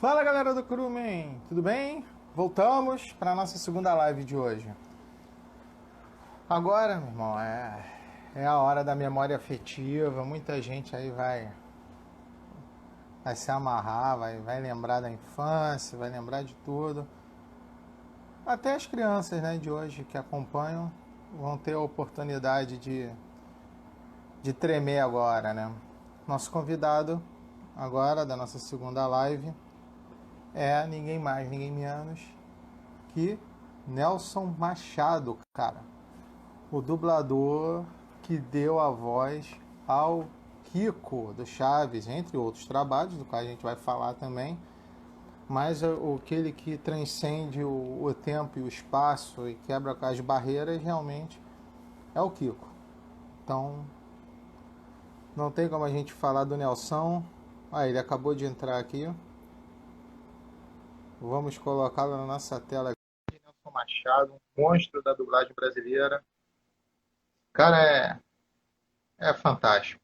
Fala galera do Crewman, tudo bem? Voltamos para a nossa segunda live de hoje. Agora, meu irmão, é a hora da memória afetiva. Muita gente aí vai se amarrar, vai lembrar da infância, vai lembrar de tudo. Até as crianças, né, de hoje que acompanham vão ter a oportunidade de tremer agora, né? Nosso convidado agora da nossa segunda live é ninguém mais, ninguém menos que Nelson Machado, cara. O dublador que deu a voz ao Kiko do Chaves, entre outros trabalhos, do qual a gente vai falar também. Mas aquele que transcende o tempo e o espaço e quebra as barreiras realmente é o Kiko. Então, não tem como a gente falar do Nelson. Ele acabou de entrar aqui. Vamos colocá-lo na nossa tela aqui. Nelson Machado, um monstro da dublagem brasileira. Cara, é fantástico.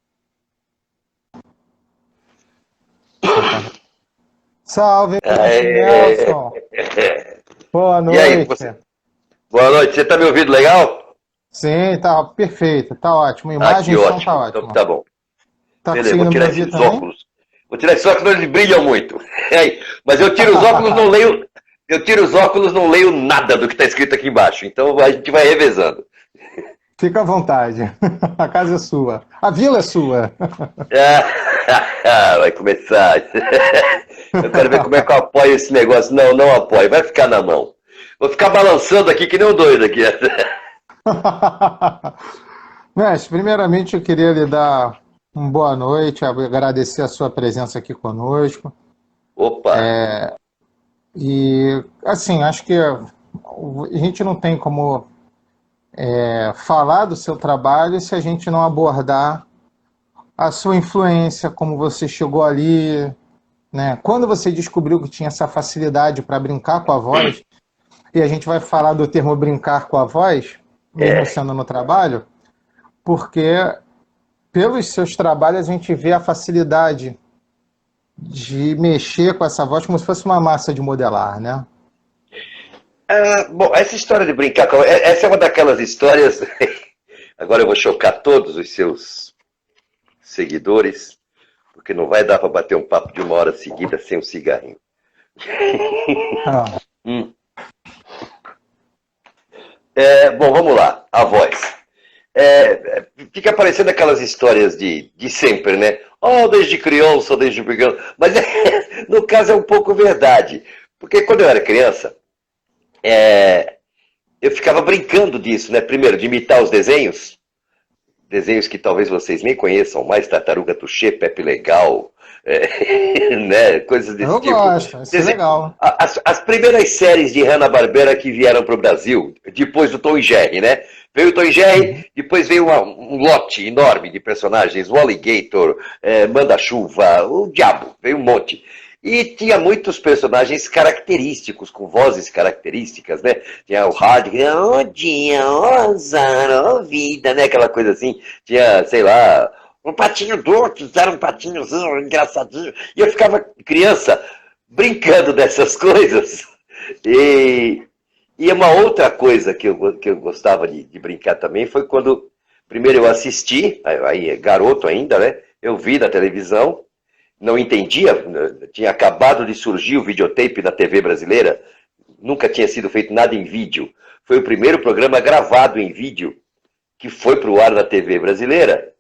Salve, Nelson! Boa noite. E aí, boa noite, você tá me ouvindo legal? Sim, tá perfeito, tá ótimo. Imagem e som tá ótimo. Então tá bom. Tá Beleza, vou tirar esses também? óculos. Vou tirar esses óculos, eles brilham muito. Mas eu tiro os óculos, não leio. Eu tiro os óculos, não leio nada do que está escrito aqui embaixo. Então a gente vai revezando. Fica à vontade. A casa é sua. A vila é sua. Vai começar. Eu quero ver como é que eu apoio esse negócio. Não apoio. Vai ficar na mão. Vou ficar balançando aqui que nem um doido aqui. Mestre, primeiramente eu queria lhe dar uma boa noite, agradecer a sua presença aqui conosco. Opa! E, assim, acho que a gente não tem como falar do seu trabalho se a gente não abordar a sua influência, como você chegou ali, né? Quando você descobriu que tinha essa facilidade para brincar com a voz, e a gente vai falar do termo brincar com a voz, mesmo sendo no trabalho, porque pelos seus trabalhos a gente vê a facilidade de mexer com essa voz como se fosse uma massa de modelar, né? Bom, essa história de brincar com... Essa é uma daquelas histórias... Agora eu vou chocar todos os seus seguidores, porque não vai dar para bater um papo de 1 hora seguida sem um cigarrinho. Bom, vamos lá. A voz. Fica parecendo aquelas histórias de sempre, né? Desde criança, desde pequeno. Mas no caso é um pouco verdade. Porque quando eu era criança, eu ficava brincando disso, né? Primeiro, de imitar os desenhos que talvez vocês nem conheçam mais, Tartaruga Tuxê, Pepe Legal, né? Coisas desse tipo. Eu gosto, isso é legal. As primeiras séries de Hanna-Barbera que vieram para o Brasil, depois do Tom e Jerry, né? Veio o Tom e Jerry, depois veio um lote enorme de personagens, o Alligator, Manda-Chuva, o Diabo, veio um monte. E tinha muitos personagens característicos, com vozes características, né? Tinha o Hard, oh dia, oh azar, oh vida, né? Aquela coisa assim. Tinha, sei lá, um patinho doce, era um patinhozinho engraçadinho. E eu ficava criança brincando dessas coisas. E uma outra coisa que eu gostava de brincar também foi quando, primeiro eu assisti, aí garoto ainda, né? Eu vi na televisão. Não entendia, tinha acabado de surgir o videotape na TV brasileira, nunca tinha sido feito nada em vídeo. Foi o primeiro programa gravado em vídeo que foi para o ar na TV brasileira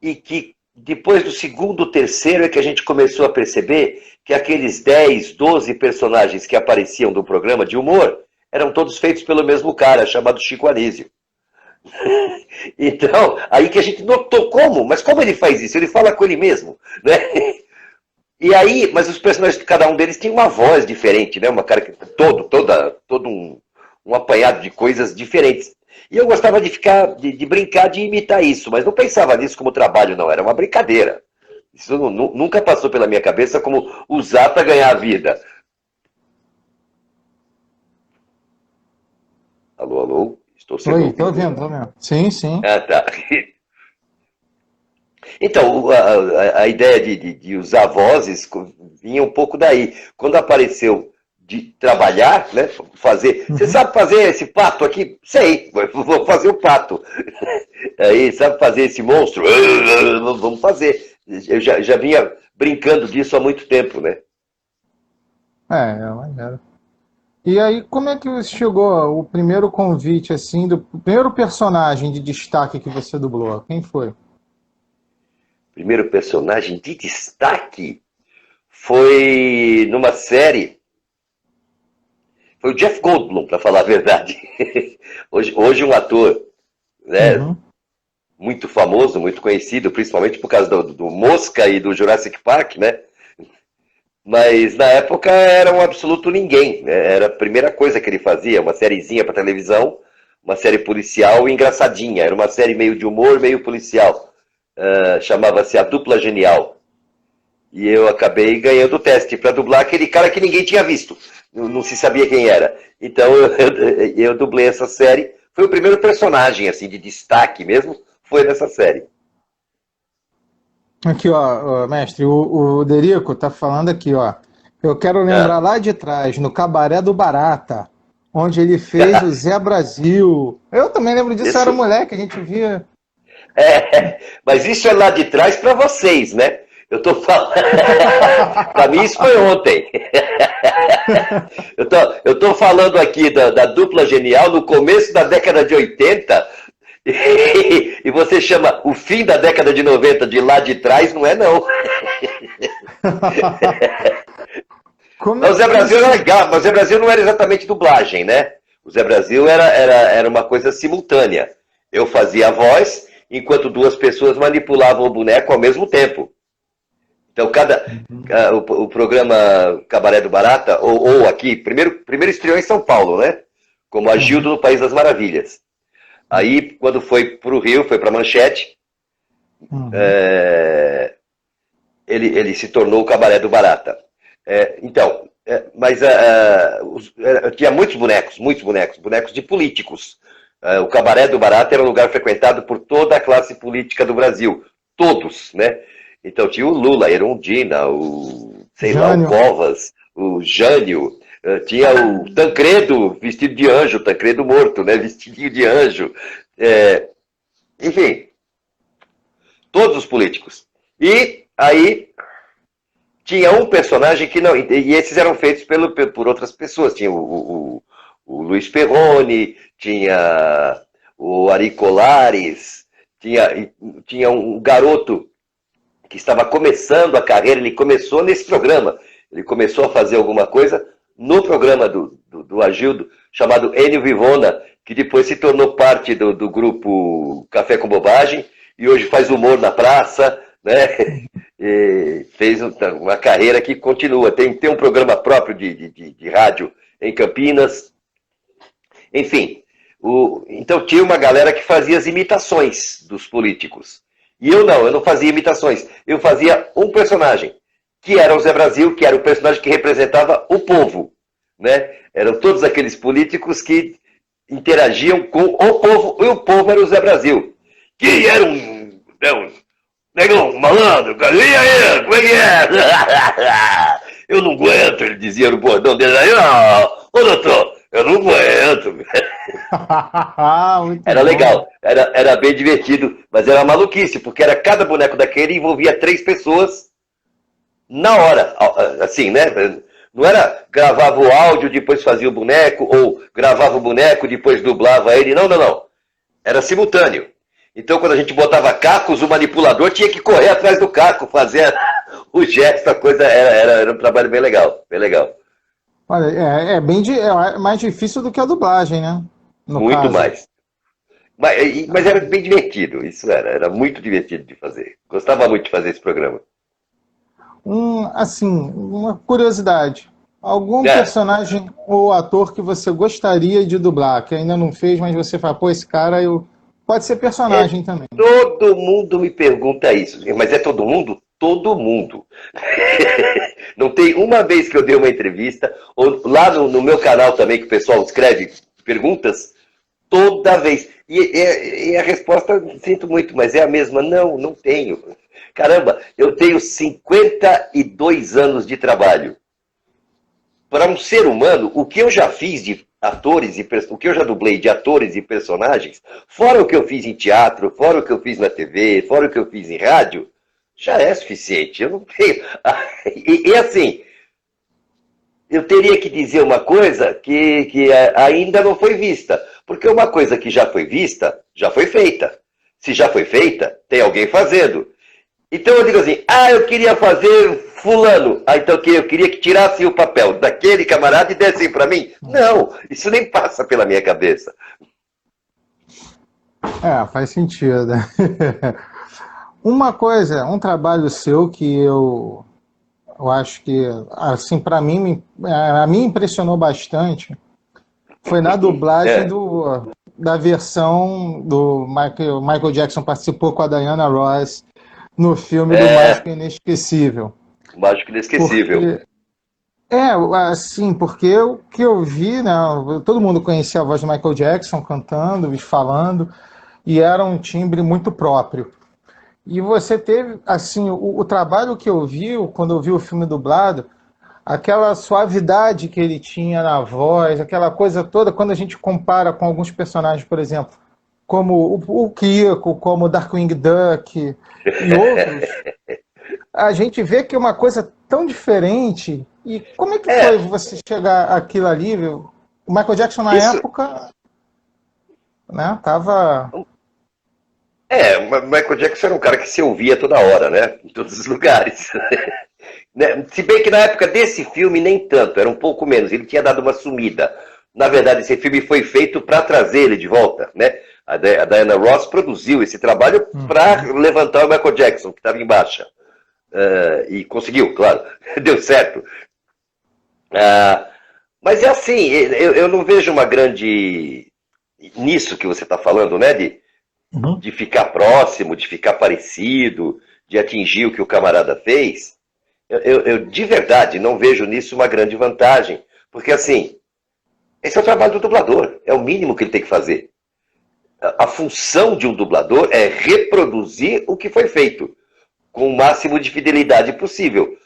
e que depois do segundo, terceiro é que a gente começou a perceber que aqueles 10, 12 personagens que apareciam do programa de humor eram todos feitos pelo mesmo cara, chamado Chico Anísio. Então, aí que a gente notou mas como ele faz isso? Ele fala com ele mesmo, né? E aí, mas os personagens, cada um deles tinha uma voz diferente, né? Uma cara todo um apanhado de coisas diferentes. E eu gostava de brincar, de imitar isso, mas não pensava nisso como trabalho, não, era uma brincadeira. Isso nunca passou pela minha cabeça como usar para ganhar a vida. Alô? Estou sendo ouvido. Estou ouvindo. Sim. Tá. Então, a ideia de usar vozes vinha um pouco daí. Quando apareceu de trabalhar, né, fazer... Você sabe fazer esse pato aqui? Sei, vou fazer o pato. Aí, sabe fazer esse monstro? Vamos fazer. Eu já vinha brincando disso há muito tempo, né? É maneiro. E aí, como é que você chegou o primeiro convite, assim, do primeiro personagem de destaque que você dublou? Quem foi? Primeiro personagem de destaque foi numa série. Foi o Jeff Goldblum, para falar a verdade. Hoje um ator, né, Uhum. muito famoso, muito conhecido, principalmente por causa do Mosca e do Jurassic Park, né? Mas na época era um absoluto ninguém, né? Era a primeira coisa que ele fazia, uma sériezinha para televisão, uma série policial engraçadinha. Era uma série meio de humor, meio policial. Chamava-se A Dupla Genial. E eu acabei ganhando o teste para dublar aquele cara que ninguém tinha visto. Não se sabia quem era. Então eu dublei essa série. Foi o primeiro personagem assim de destaque mesmo, foi nessa série. Aqui, ó, mestre, o Derico tá falando aqui, ó. Eu quero lembrar Ah. lá de trás, no Cabaré do Barata, onde ele fez o Zé Brasil. Eu também lembro disso, eu era Isso. moleque, a gente via. Mas isso é lá de trás para vocês, né? Eu tô falando. Para mim isso foi ontem. Eu tô falando aqui da dupla genial no começo da década de 80 e você chama o fim da década de 90 de lá de trás, não é não. Como Mas é o Zé que Brasil era isso? legal, mas o Zé Brasil não era exatamente dublagem, né? O Zé Brasil era uma coisa simultânea. Eu fazia a voz, enquanto duas pessoas manipulavam o boneco ao mesmo tempo. Então, o programa Cabaré do Barata, ou aqui, primeiro estreou em São Paulo, né? Como Agildo Uhum, no País das Maravilhas. Aí, quando foi para o Rio, foi para Manchete, uhum. ele se tornou o Cabaré do Barata. Então, mas tinha bonecos de políticos. O Cabaré do Barata era um lugar frequentado por toda a classe política do Brasil. Todos, né? Então tinha o Lula, a Erundina, sei lá, o Jânio. Covas, o Jânio, tinha o Tancredo vestido de anjo, Tancredo morto, né? Vestidinho de anjo. Enfim, todos os políticos. E aí tinha um personagem que não. E esses eram feitos por outras pessoas. Tinha o Luiz Perrone, tinha o Ari Colares, tinha um garoto que estava começando a carreira, ele começou nesse programa. Ele começou a fazer alguma coisa no programa do Agildo, chamado Enio Vivona, que depois se tornou parte do grupo Café com Bobagem, e hoje faz humor na praça, né? E fez uma carreira que continua. Tem um programa próprio de rádio em Campinas. Enfim, então tinha uma galera que fazia as imitações dos políticos. E eu não fazia imitações. Eu fazia um personagem, que era o Zé Brasil, que era o personagem que representava o povo. Né? Eram todos aqueles políticos que interagiam com o povo, e o povo era o Zé Brasil. Que era um negão, malandro, e aí, como é que é? Eu não aguento, ele dizia no bordão dele aí, ô doutor, eu não aguento. Muito Era bom. legal, era bem divertido, mas era maluquice, porque era cada boneco daquele envolvia 3 pessoas na hora, assim, né? Não era gravava o áudio, depois fazia o boneco, ou gravava o boneco, depois dublava ele, não. Era simultâneo. Então, quando a gente botava cacos, o manipulador tinha que correr atrás do caco, fazer o gesto, a coisa era um trabalho bem legal, bem legal. Olha, é mais difícil do que a dublagem, né? No Muito caso. mais. Mas era bem divertido, isso era muito divertido de fazer. Gostava muito de fazer esse programa. Assim, uma curiosidade. Algum É, personagem ou ator que você gostaria de dublar, que ainda não fez, mas você fala, pô, esse cara eu. Pode ser é, personagem também. todo mundo me pergunta isso. Mas é todo mundo? Todo mundo. Não tem uma vez que eu dei uma entrevista, ou lá no meu canal também, que o pessoal escreve perguntas, toda vez. E a resposta, sinto muito, mas é a mesma. Não tenho. Caramba, eu tenho 52 anos de trabalho. Para um ser humano, o que eu já fiz de atores e o que eu já dublei de atores e personagens, fora o que eu fiz em teatro, fora o que eu fiz na TV, fora o que eu fiz em rádio, já é suficiente. Eu não tenho. E assim, eu teria que dizer uma coisa que ainda não foi vista. Porque uma coisa que já foi vista, já foi feita. Se já foi feita, tem alguém fazendo. Então eu digo assim, eu queria fazer fulano. Então eu queria que tirassem o papel daquele camarada e dessem para mim. Não, isso nem passa pela minha cabeça. Faz sentido. Uma coisa, um trabalho seu que eu acho que, assim, para mim, a mim impressionou bastante, foi na dublagem da versão do Michael Jackson participou com a Diana Ross no filme do Mágico Inesquecível. Mágico Inesquecível. Porque o que eu vi, né, todo mundo conhecia a voz do Michael Jackson cantando e falando, e era um timbre muito próprio. E você teve, assim, o trabalho que eu vi, quando eu vi o filme dublado, aquela suavidade que ele tinha na voz, aquela coisa toda, quando a gente compara com alguns personagens, por exemplo, como o Kiko, como o Darkwing Duck e outros, a gente vê que é uma coisa tão diferente. E como é que foi você chegar àquilo ali? Viu? O Michael Jackson, na época, né, tava... O Michael Jackson era um cara que se ouvia toda hora, né? Em todos os lugares. Se bem que na época desse filme nem tanto, era um pouco menos, ele tinha dado uma sumida. Na verdade, esse filme foi feito para trazer ele de volta, né? A Diana Ross produziu esse trabalho para levantar o Michael Jackson, que estava em baixa. E conseguiu, claro, deu certo. Mas é assim, eu não vejo uma grande... Nisso que você está falando, né? De ficar próximo, de ficar parecido, de atingir o que o camarada fez. Eu de verdade não vejo nisso uma grande vantagem. Porque assim, esse é o trabalho do dublador, é o mínimo que ele tem que fazer. A função de um dublador é reproduzir o que foi feito, com o máximo de fidelidade possível.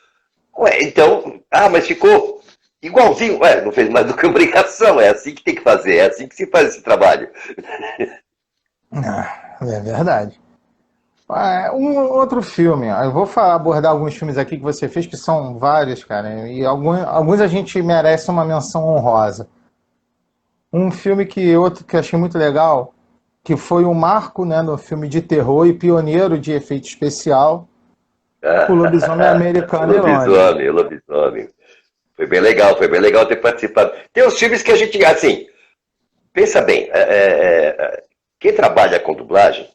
Então, mas ficou igualzinho. Não fez mais do que obrigação, é assim que tem que fazer, é assim que se faz esse trabalho. É verdade. Um outro filme, eu vou abordar alguns filmes aqui que você fez, que são vários, cara, e alguns a gente merece uma menção honrosa. Um filme que eu achei muito legal, que foi um marco, né, no filme de terror e pioneiro de efeito especial, o Lobisomem Americano em Londres. Lobisomem. Foi bem legal ter participado. Tem uns filmes que a gente, assim, pensa bem, quem trabalha com dublagem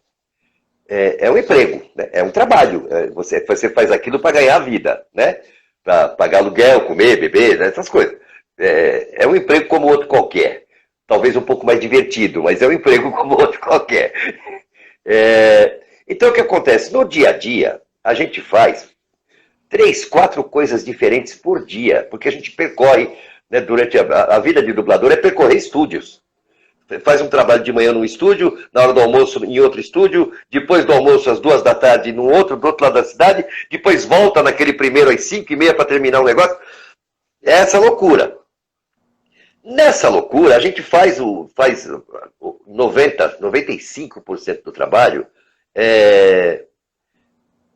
é um emprego, né? É um trabalho. Você faz aquilo para ganhar a vida, né? Para pagar aluguel, comer, beber, né? Essas coisas. É um emprego como outro qualquer. Talvez um pouco mais divertido, mas é um emprego como outro qualquer. Então o que acontece? No dia a dia, a gente faz 3, 4 coisas diferentes por dia, porque a gente percorre, né, durante a vida de dublador, é percorrer estúdios. Faz um trabalho de manhã num estúdio, na hora do almoço em outro estúdio, depois do almoço às 2 da tarde do outro lado da cidade, depois volta naquele primeiro às 5h30 para terminar o negócio. É essa loucura. Nessa loucura, a gente faz 95% do trabalho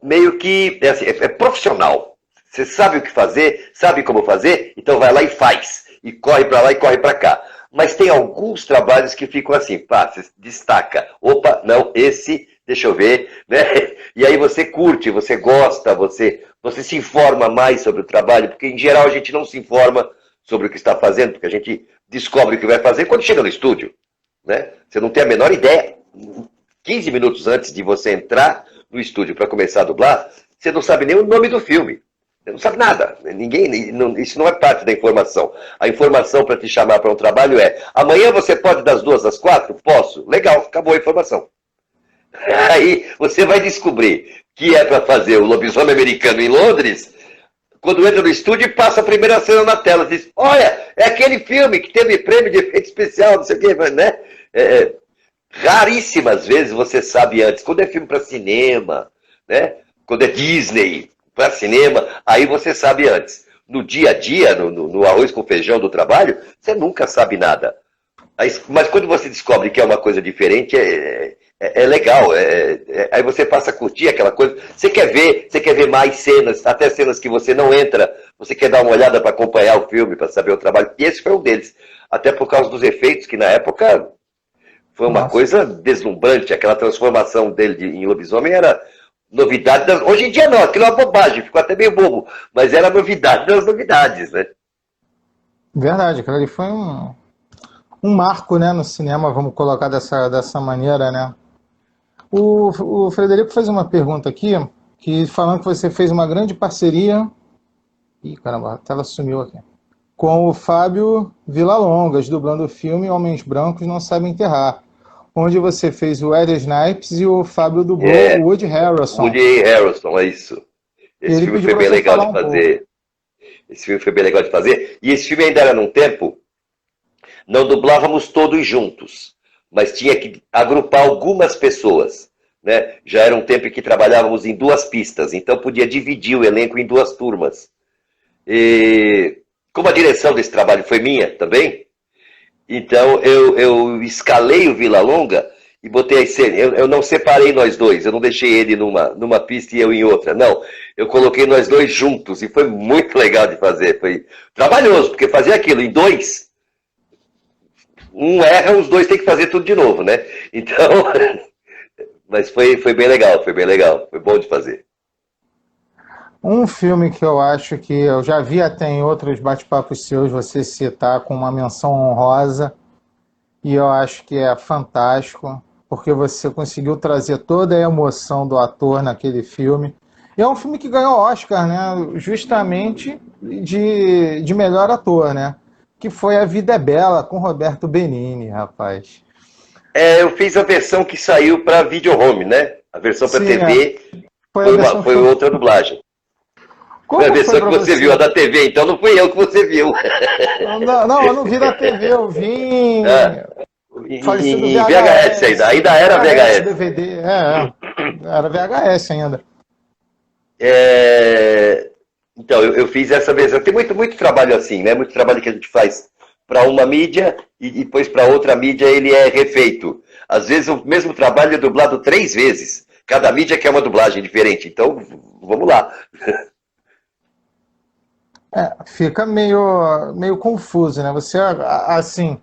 meio que é profissional. Você sabe o que fazer, sabe como fazer, então vai lá e faz. E corre para lá e corre para cá. Mas tem alguns trabalhos que ficam assim, você destaca. Opa, não, esse, deixa eu ver, né? E aí você curte, você gosta, você se informa mais sobre o trabalho, porque em geral a gente não se informa sobre o que está fazendo, porque a gente descobre o que vai fazer quando chega no estúdio, né? Você não tem a menor ideia. 15 minutos antes de você entrar no estúdio para começar a dublar, você não sabe nem o nome do filme. Você não sabe nada. Isso não é parte da informação. A informação para te chamar para um trabalho é: amanhã você pode das 2 às 4? Posso. Legal, acabou a informação. Aí você vai descobrir que é para fazer o Lobisomem Americano em Londres, quando entra no estúdio e passa a primeira cena na tela. Diz: olha, é aquele filme que teve prêmio de efeito especial, não sei o quê, né? Raríssimas vezes você sabe antes. Quando é filme para cinema, né? Quando é Disney, para cinema, aí você sabe antes. No dia a dia, no arroz com feijão do trabalho, você nunca sabe nada. Mas quando você descobre que é uma coisa diferente, é legal. Aí você passa a curtir aquela coisa. Você quer ver mais cenas, até cenas que você não entra. Você quer dar uma olhada para acompanhar o filme, para saber o trabalho. E esse foi um deles. Até por causa dos efeitos, que na época foi uma coisa deslumbrante. Aquela transformação dele em lobisomem era novidade. Hoje em dia não, aquilo é uma bobagem, ficou até meio bobo. Mas era novidade das novidades, né? Verdade, aquilo ali foi um marco, né, no cinema, vamos colocar dessa maneira, né? O Frederico fez uma pergunta aqui, que falando que você fez uma grande parceria. Ih, caramba, a tela sumiu aqui. Com o Fábio Villa-Longas, dublando o filme Homens Brancos Não Sabem Enterrar, onde você fez o Wesley Snipes e o Fábio dublou o Woody Harrelson. Woody Harrelson, é isso. Esse filme foi bem legal de fazer. Esse filme foi bem legal de fazer. E esse filme ainda era num tempo, não dublávamos todos juntos, mas tinha que agrupar algumas pessoas. Né? Já era um tempo em que trabalhávamos em 2 pistas, então podia dividir o elenco em 2 turmas. E como a direção desse trabalho foi minha também, então eu escalei o Vila Longa e botei a cena. Eu não separei nós dois, eu não deixei ele numa pista e eu em outra. Não, eu coloquei nós dois juntos e foi muito legal de fazer. Foi trabalhoso, porque fazer aquilo em 2, um erra, os 2 têm que fazer tudo de novo, né? Então, mas foi bem legal, foi bom de fazer. Um filme que eu acho que eu já vi até em outros bate-papos seus você citar com uma menção honrosa, e eu acho que é fantástico, porque você conseguiu trazer toda a emoção do ator naquele filme. E é um filme que ganhou Oscar, né? Justamente de melhor ator, né? Que foi A Vida é Bela, com Roberto Benigni, rapaz. Eu fiz a versão que saiu para Video Home, né? A versão para TV foi outra dublagem. Foi a versão que você viu, a da TV, então não fui eu que você viu. Não, eu não vi na TV, eu vi em VHS ainda era VHS. DVD, era VHS ainda. Então, eu fiz essa versão. Tem muito trabalho assim, né? Muito trabalho que a gente faz para uma mídia e depois para outra mídia ele é refeito. Às vezes o mesmo trabalho é dublado 3 vezes. Cada mídia quer uma dublagem diferente. Então, vamos lá. Fica meio confuso, né? Você, assim...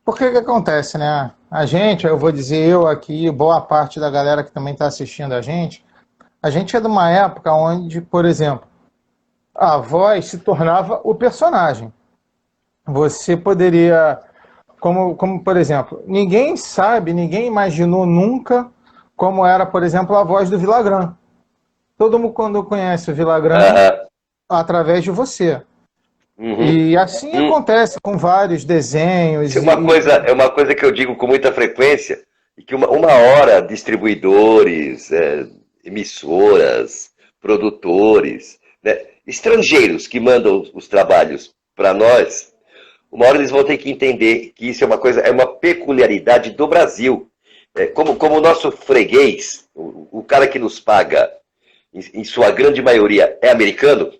Porque que acontece, né? A gente, eu vou dizer eu aqui, boa parte da galera que também está assistindo a gente é de uma época onde, por exemplo, a voz se tornava o personagem. Você poderia... Como, por exemplo, ninguém imaginou nunca como era, por exemplo, a voz do Villagrán. Todo mundo quando conhece o Villagrán... através de você. E assim acontece com vários desenhos. Isso é uma coisa que eu digo com muita frequência, e que uma hora distribuidores, emissoras, produtores, né, estrangeiros que mandam os trabalhos para nós, uma hora eles vão ter que entender que isso é uma peculiaridade do Brasil. Como o nosso freguês, o cara que nos paga, em sua grande maioria, é americano,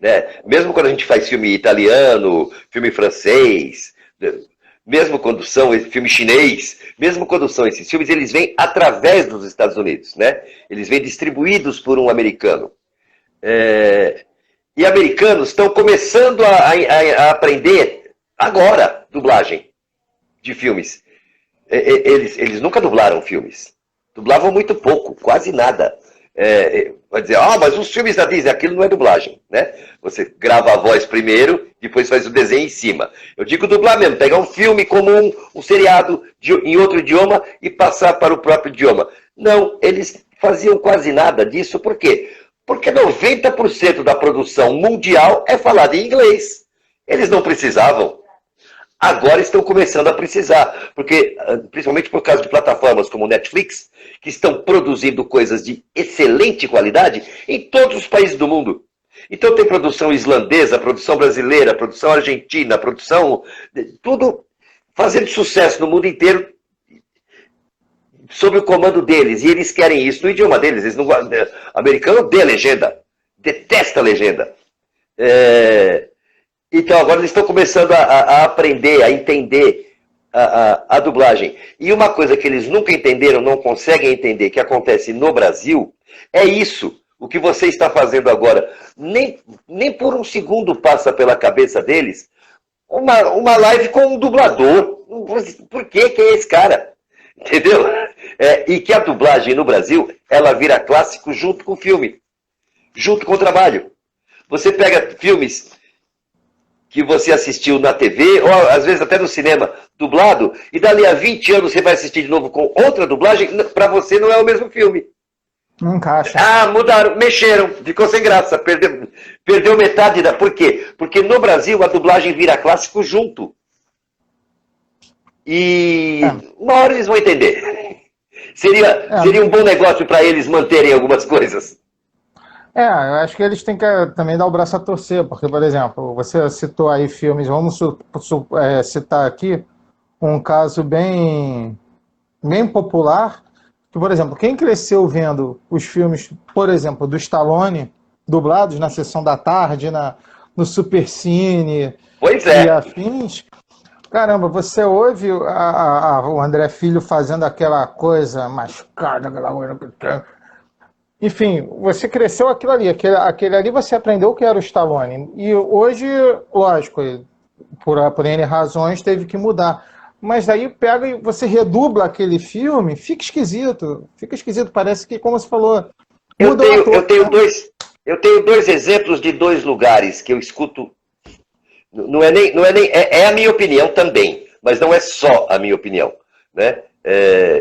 né? Mesmo quando a gente faz filme italiano, filme francês, mesmo quando são filme chinês, mesmo quando são esses filmes, eles vêm através dos Estados Unidos, né? Eles vêm distribuídos por um americano. E americanos estão começando a aprender agora dublagem de filmes. Eles nunca dublaram filmes. Dublavam muito pouco, quase nada. Vai dizer, mas os filmes da Disney, aquilo não é dublagem, né? Você grava a voz primeiro, depois faz o desenho em cima. Eu digo dublar mesmo, pegar um filme comum, um seriado em outro idioma e passar para o próprio idioma. Não, eles faziam quase nada disso, por quê? Porque 90% da produção mundial é falada em inglês. Eles não precisavam. Agora estão começando a precisar, porque, principalmente por causa de plataformas como Netflix, que estão produzindo coisas de excelente qualidade em todos os países do mundo. Então tem produção islandesa, produção brasileira, produção argentina, produção... tudo fazendo sucesso no mundo inteiro, sob o comando deles, e eles querem isso no idioma deles, eles não gostam. Americano odeia legenda, detesta legenda. Então agora eles estão começando a aprender, a entender a dublagem. E uma coisa que eles nunca entenderam, não conseguem entender, que acontece no Brasil, é isso. O que você está fazendo agora, nem por um segundo passa pela cabeça deles uma live com um dublador. Por que é esse cara? Entendeu? E que a dublagem no Brasil, ela vira clássico junto com o filme, junto com o trabalho. Você pega filmes que você assistiu na TV, ou às vezes até no cinema, dublado, e dali a 20 anos você vai assistir de novo com outra dublagem, para você não é o mesmo filme. Não encaixa. Mudaram, mexeram, ficou sem graça, perdeu metade da... Por quê? Porque no Brasil a dublagem vira clássico junto. E uma hora eles vão entender. Seria um bom negócio para eles manterem algumas coisas. Eu acho que eles têm que também dar o braço a torcer, porque, por exemplo, você citou aí filmes, vamos citar aqui um caso bem popular, que, por exemplo, quem cresceu vendo os filmes, por exemplo, do Stallone, dublados na Sessão da Tarde, no Supercine e afins, caramba, você ouve o André Filho fazendo aquela coisa machucada, aquela coisa... Enfim, você cresceu aquilo ali, aquele ali você aprendeu que era o Stallone. E hoje, lógico, por N razões, teve que mudar. Mas aí pega e você redubla aquele filme, fica esquisito, parece que, como você falou... Eu tenho dois exemplos de dois lugares que eu escuto, é a minha opinião também, mas não é só a minha opinião, né?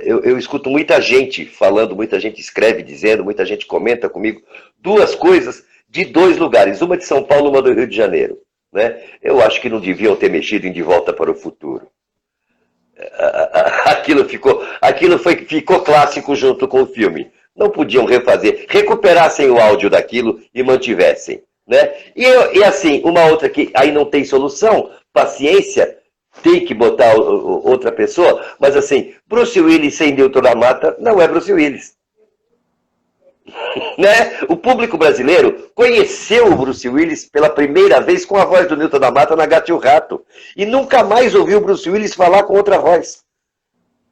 Eu escuto muita gente falando, muita gente escreve dizendo, muita gente comenta comigo, duas coisas de dois lugares, uma de São Paulo, uma do Rio de Janeiro, né? Eu acho que não deviam ter mexido em De Volta para o Futuro. Aquilo ficou clássico junto com o filme. Não podiam refazer, recuperassem o áudio daquilo e mantivessem, né? E assim, uma outra que aí não tem solução, paciência, tem que botar outra pessoa, mas assim, Bruce Willis sem Newton da Mata não é Bruce Willis. Né? O público brasileiro conheceu o Bruce Willis pela primeira vez com a voz do Newton da Mata na Gato e o Rato. E nunca mais ouviu o Bruce Willis falar com outra voz.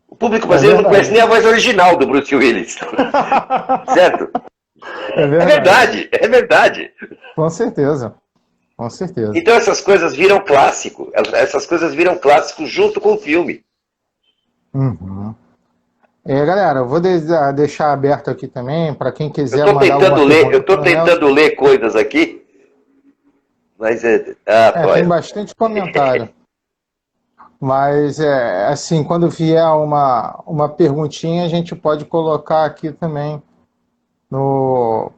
O público brasileiro não conhece nem a voz original do Bruce Willis. Certo? É verdade. É verdade. Com certeza. Com certeza. Então essas coisas viram clássico. Essas coisas viram clássico junto com o filme. Uhum. Galera, eu vou deixar aberto aqui também, para quem quiser eu estou tentando ler coisas aqui, mas tem bastante comentário. Mas, assim, quando vier uma perguntinha, a gente pode colocar aqui também, eu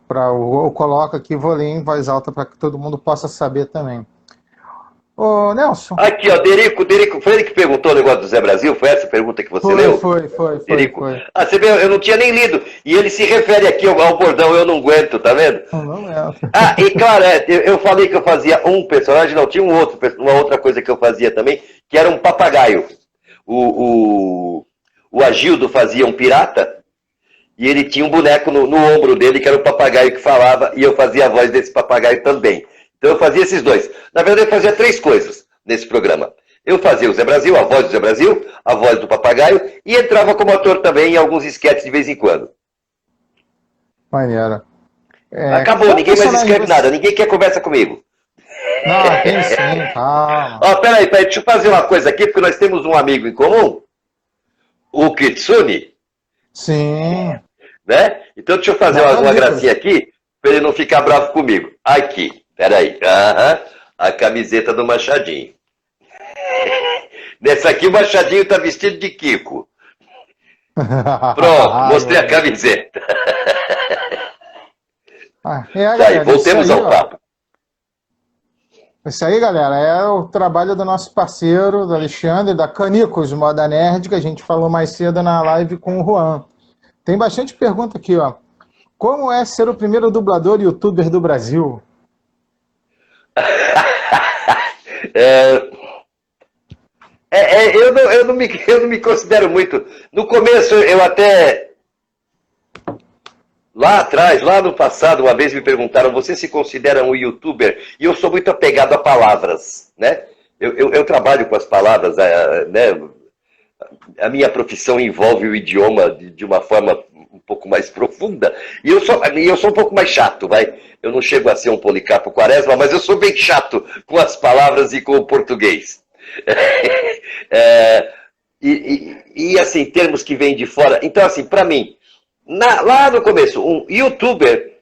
coloco aqui e vou ler em voz alta para que todo mundo possa saber também. Ô, Nelson. Aqui, ó, Derico, foi ele que perguntou o negócio do Zé Brasil? Foi essa a pergunta que você leu? Foi. Você vê, eu não tinha nem lido. E ele se refere aqui ao bordão, eu não aguento, tá vendo? Não é. E claro, eu falei que eu fazia um personagem, não, tinha uma outra coisa que eu fazia também, que era um papagaio. O Agildo fazia um pirata, e ele tinha um boneco no ombro dele, que era o papagaio que falava, e eu fazia a voz desse papagaio também. Então eu fazia esses dois. Na verdade, eu fazia três coisas nesse programa. Eu fazia o Zé Brasil, a voz do Zé Brasil, a voz do papagaio, e entrava como ator também em alguns esquetes de vez em quando. Maneiro. Acabou, ninguém mais escreve nada, ninguém quer conversa comigo. Não, tem sim, calma. Peraí, deixa eu fazer uma coisa aqui, porque nós temos um amigo em comum, o Kitsune. Sim. Né? Então deixa eu fazer uma gracinha aqui, para ele não ficar bravo comigo. Aqui. Peraí, a camiseta do Machadinho. Nessa aqui o Machadinho tá vestido de Kiko. Pronto, mostrei a camiseta. Galera, voltemos ao papo. Isso aí, galera, é o trabalho do nosso parceiro, do Alexandre, da Canicos Moda Nerd, que a gente falou mais cedo na live com o Juan. Tem bastante pergunta aqui, ó. Como é ser o primeiro dublador e youtuber do Brasil? eu não me considero muito. No começo, eu até. Lá atrás, lá no passado, uma vez me perguntaram: você se considera um youtuber? E eu sou muito apegado a palavras, né? Eu trabalho com as palavras, né? A minha profissão envolve o idioma de uma forma um pouco mais profunda. E eu sou um pouco mais chato, vai. Eu não chego a ser um Policarpo Quaresma, mas eu sou bem chato com as palavras e com o português. É, assim, termos que vêm de fora. Então, assim, para mim, lá no começo, um youtuber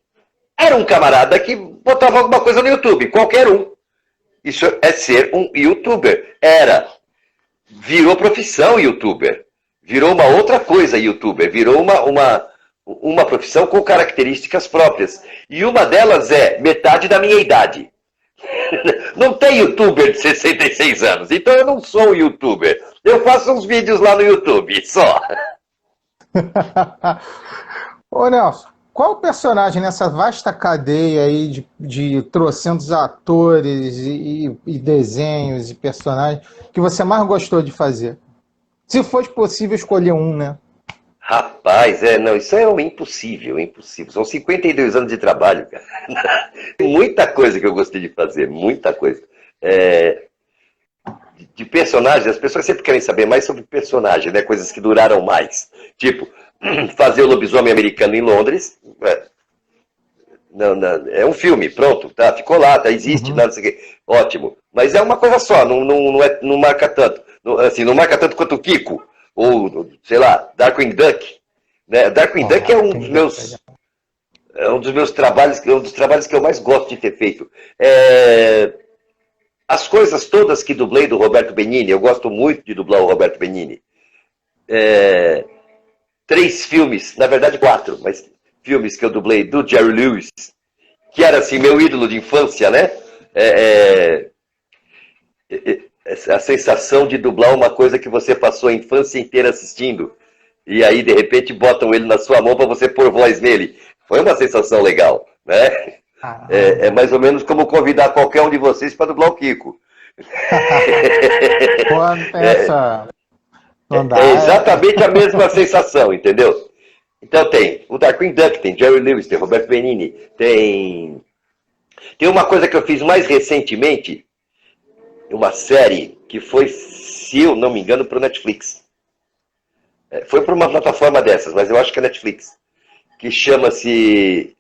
era um camarada que botava alguma coisa no YouTube, qualquer um. Isso é ser um youtuber. Virou profissão youtuber. Virou uma outra coisa youtuber. Virou uma profissão com características próprias. E uma delas é metade da minha idade. Não tem youtuber de 66 anos. Então eu não sou um youtuber. Eu faço uns vídeos lá no YouTube, só. Ô Nelson, qual personagem nessa vasta cadeia aí de trocentos atores e desenhos e personagens que você mais gostou de fazer? Se fosse possível escolher um, né? Rapaz, não, isso é um impossível, impossível. São 52 anos de trabalho, cara. Muita coisa que eu gostei de fazer, muita coisa. De personagens, as pessoas sempre querem saber mais sobre personagens, né? Coisas que duraram mais. Tipo, fazer o lobisomem americano em Londres. Não, é um filme, pronto, tá, ficou lá, tá, existe, Uhum. não sei o quê. Ótimo. Mas é uma coisa só, não marca tanto. Assim, não marca tanto quanto o Kiko, ou, sei lá, Darkwing Duck. Né? Darkwing Duck é Tem que pegar. um dos meus trabalhos, um dos trabalhos que eu mais gosto de ter feito. As coisas todas que dublei do Roberto Benigni, eu gosto muito de dublar o Roberto Benigni. 3 filmes, na verdade 4, mas filmes que eu dublei do Jerry Lewis, que era assim, meu ídolo de infância, né? A sensação de dublar uma coisa que você passou a infância inteira assistindo. E aí, de repente, botam ele na sua mão para você pôr voz nele. Foi uma sensação legal, né? É Caramba. mais ou menos como convidar qualquer um de vocês para dublar o Kiko. Pô, não tem essa. Não É dá. exatamente a mesma sensação, entendeu? Então tem o Darkwing Duck, tem Jerry Lewis, tem Roberto Benigni, tem uma coisa que eu fiz mais recentemente, uma série que foi, se eu não me engano, para o Netflix. Foi para uma plataforma dessas, mas eu acho que é Netflix, que chama-se,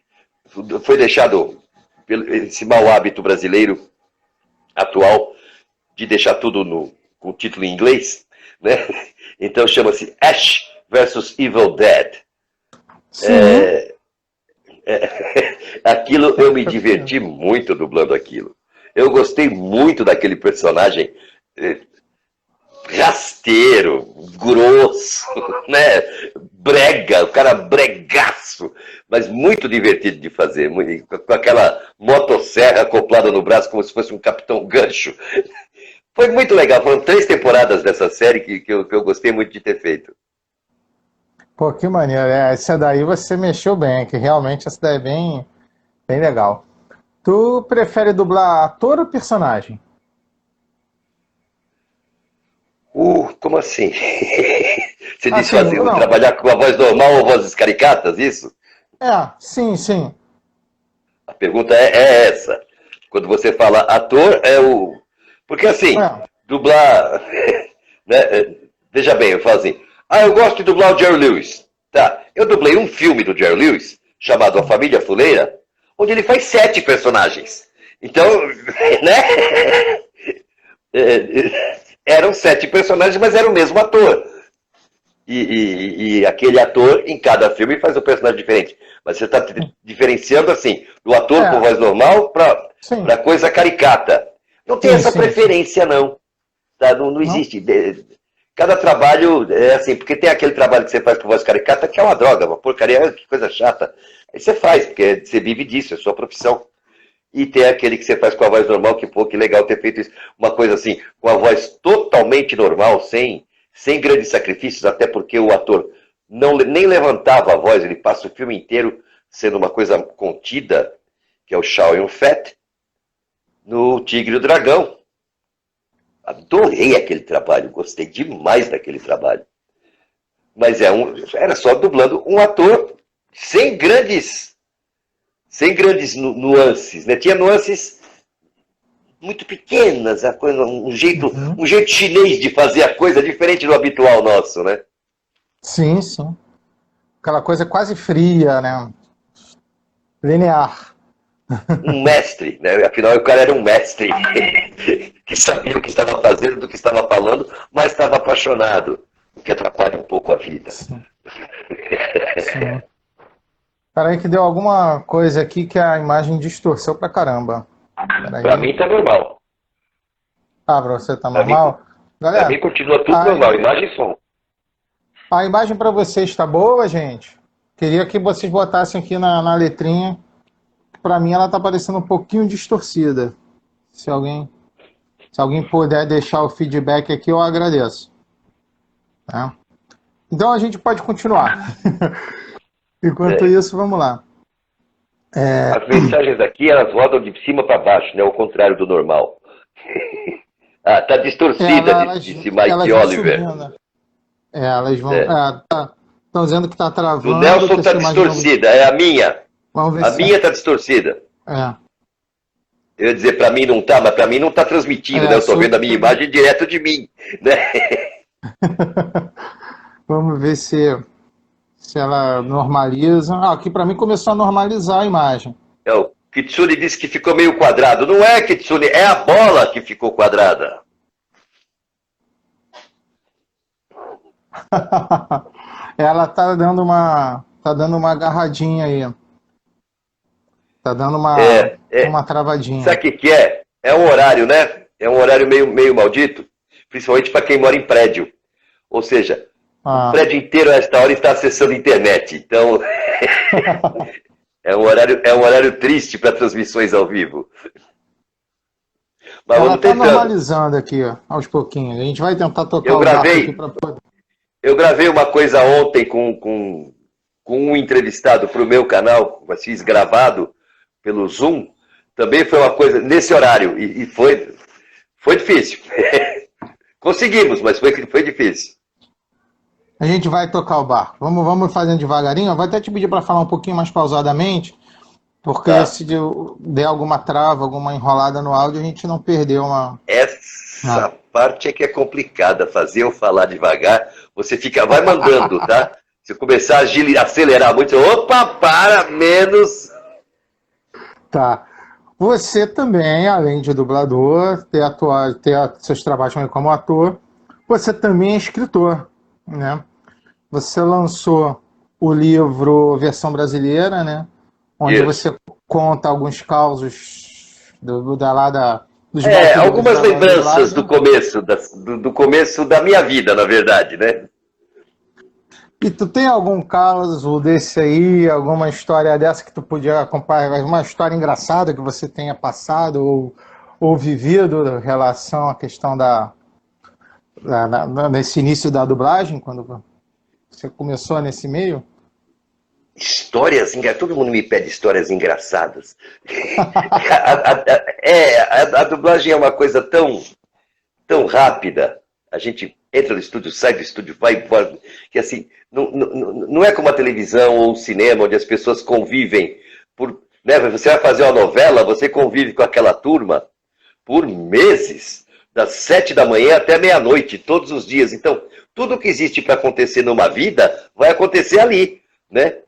foi deixado esse mau hábito brasileiro atual de deixar tudo com título em inglês, né? Então chama-se Ash versus Evil Dead. Sim. Aquilo, eu me diverti muito dublando aquilo. Eu gostei muito daquele personagem rasteiro, grosso, né? Brega, o cara bregaço, mas muito divertido de fazer, com aquela motosserra acoplada no braço como se fosse um Capitão Gancho. Foi muito legal, foram 3 temporadas dessa série que eu gostei muito de ter feito. Pô, que maneiro. Essa daí você mexeu bem, que realmente essa daí é bem, bem legal. Tu prefere dublar ator ou personagem? Como assim? Você disse Assim, fazer, não. trabalhar com a voz normal ou vozes caricatas, isso? Sim, sim. A pergunta é essa. Quando você fala ator, é o. Porque assim, É. dublar. Né? Veja bem, eu falo assim. Eu gosto de dublar o Jerry Lewis. Tá. Eu dublei um filme do Jerry Lewis, chamado A Família Fuleira, onde ele faz 7 personagens. Então, né? Eram 7 personagens, mas era o mesmo ator. E aquele ator, em cada filme, faz um personagem diferente. Mas você está diferenciando, assim, do ator com É, voz normal sim. para coisa caricata. Não tem Sim, essa sim, sim. preferência, não. Tá? Não Não? existe. Cada trabalho é assim, porque tem aquele trabalho que você faz com voz caricata que é uma droga, uma porcaria, que coisa chata. Aí você faz, porque você vive disso, é sua profissão. E tem aquele que você faz com a voz normal, que, pô, que legal ter feito isso. Uma coisa assim, com a voz totalmente normal, sem grandes sacrifícios, até porque o ator nem levantava a voz, ele passa o filme inteiro sendo uma coisa contida, que é o Chow Yun-fat, no Tigre e o Dragão. Adorei aquele trabalho, gostei demais daquele trabalho. Mas era só dublando um ator sem grandes nuances, né? Tinha nuances muito pequenas, um jeito chinês de fazer a coisa diferente do habitual nosso, né? Sim, sim. Aquela coisa quase fria, né? Linear. Um mestre, né? Afinal o cara era um mestre que sabia o que estava fazendo, do que estava falando, mas estava apaixonado, o que atrapalha um pouco a vida. Sim. Sim. Peraí que deu alguma coisa aqui que a imagem distorceu pra caramba. Para mim tá normal. Ah, pra você tá Para normal? mim Galera, continua tudo normal, imagem e som. a imagem para vocês está boa, gente? Queria que vocês botassem aqui na letrinha. Para mim ela tá parecendo um pouquinho distorcida. Se alguém puder deixar o feedback aqui, eu agradeço. Tá? Então a gente pode continuar. Enquanto isso, vamos lá. As mensagens aqui, elas rodam de cima para baixo, né? Ao contrário do normal. Tá distorcida, disse Mike Oliver. Elas vão. Estão dizendo que está travando. Do Nelson tá distorcida, é a minha. Vamos ver a minha tá distorcida. Eu ia dizer, para mim não tá, mas para mim não tá transmitindo, né? Eu tô vendo a minha imagem direto de mim, né? Vamos ver se ela normaliza. Aqui para mim começou a normalizar a imagem. O Kitsune disse que ficou meio quadrado. Não é, Kitsune, é a bola que ficou quadrada. Ela tá dando uma agarradinha aí. Tá dando uma travadinha. Sabe o que é? É um horário, né? É um horário meio maldito, principalmente para quem mora em prédio. Ou seja, o prédio inteiro a esta hora está acessando a internet. Então, é um horário triste para transmissões ao vivo. Mas ela está normalizando aqui, ó, aos pouquinhos. A gente vai tentar tocar o barco aqui para poder... Eu gravei uma coisa ontem com um entrevistado para o meu canal, mas fiz gravado pelo Zoom. Também foi uma coisa nesse horário e foi difícil. Conseguimos, mas foi difícil. A gente vai tocar o barco. Vamos fazendo devagarinho. Eu vou até te pedir para falar um pouquinho mais pausadamente, porque se der alguma trava, alguma enrolada no áudio, a gente não perdeu uma... Essa parte é que é complicada, fazer eu falar devagar. Você vai mandando, tá? Se eu começar a acelerar muito, opa, para, menos... Tá. Você também, além de dublador, ter seus trabalhos como ator, você também é escritor, né? Você lançou o livro Versão Brasileira, né? Onde você conta alguns causos dos algumas lembranças do começo da minha vida, na verdade, né? E tu tem algum caso desse aí, alguma história dessa que tu podia acompanhar, uma história engraçada que você tenha passado ou vivido em relação à questão nesse início da dublagem, quando você começou nesse meio? Histórias engraçadas. Todo mundo me pede histórias engraçadas. A dublagem é uma coisa tão rápida. A gente entra no estúdio, sai do estúdio, vai embora. Que assim, não é como a televisão ou o cinema, onde as pessoas convivem. Né? Você vai fazer uma novela, você convive com aquela turma por meses, das 7 da manhã até meia-noite, todos os dias. Então, tudo que existe para acontecer numa vida vai acontecer ali, né?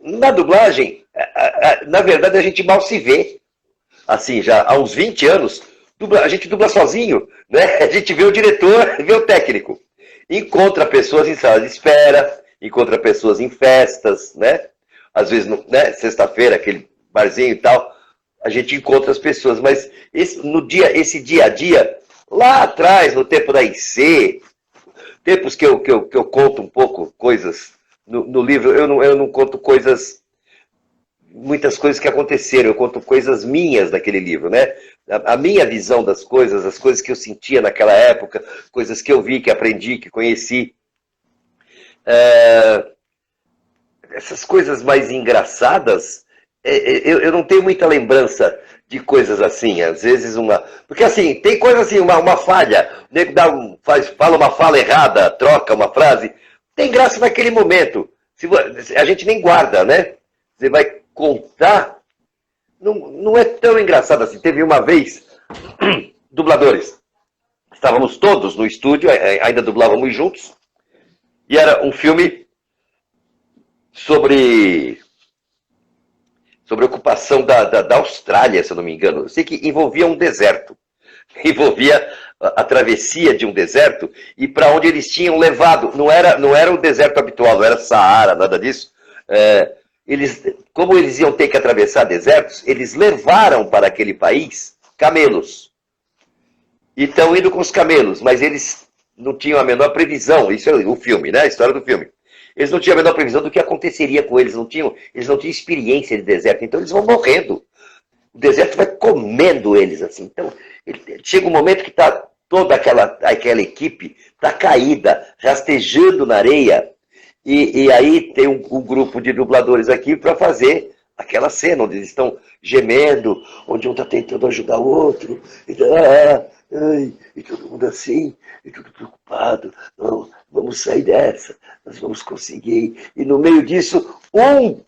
Na dublagem, na verdade, a gente mal se vê. Assim, já há uns 20 anos, a gente dubla sozinho, né? A gente vê o diretor, vê o técnico. Encontra pessoas em sala de espera, encontra pessoas em festas, né? Às vezes, né? Sexta-feira, aquele barzinho e tal, a gente encontra as pessoas. Mas esse dia a dia, lá atrás, no tempo da IC, tempos que eu conto um pouco coisas no livro, eu não conto muitas coisas que aconteceram, eu conto coisas minhas naquele livro, né? A minha visão das coisas, as coisas que eu sentia naquela época, coisas que eu vi, que aprendi, que conheci. Essas coisas mais engraçadas, eu não tenho muita lembrança de coisas assim, às vezes uma... Porque assim, tem coisa assim, uma falha, o nego fala uma fala errada, troca uma frase, tem graça naquele momento. A gente nem guarda, né? Você vai contar, não é tão engraçado assim. Teve uma vez, dubladores, estávamos todos no estúdio, ainda dublávamos juntos, e era um filme sobre a ocupação da Austrália, se eu não me engano. Eu sei que envolvia um deserto. Envolvia a travessia de um deserto e para onde eles tinham levado. Não era o deserto habitual, não era Saara, nada disso. Como eles iam ter que atravessar desertos, eles levaram para aquele país camelos. E estão indo com os camelos, mas eles não tinham a menor previsão. Isso é o filme, né? A história do filme. Eles não tinham a menor previsão do que aconteceria com eles. Eles não tinham experiência de deserto. Então eles vão morrendo. O deserto vai comendo eles assim. Então chega um momento que está toda aquela equipe está caída, rastejando na areia. E aí tem um grupo de dubladores aqui para fazer aquela cena onde eles estão gemendo, onde um está tentando ajudar o outro. E todo mundo assim, e tudo preocupado. Não, vamos sair dessa, nós vamos conseguir. E no meio disso, um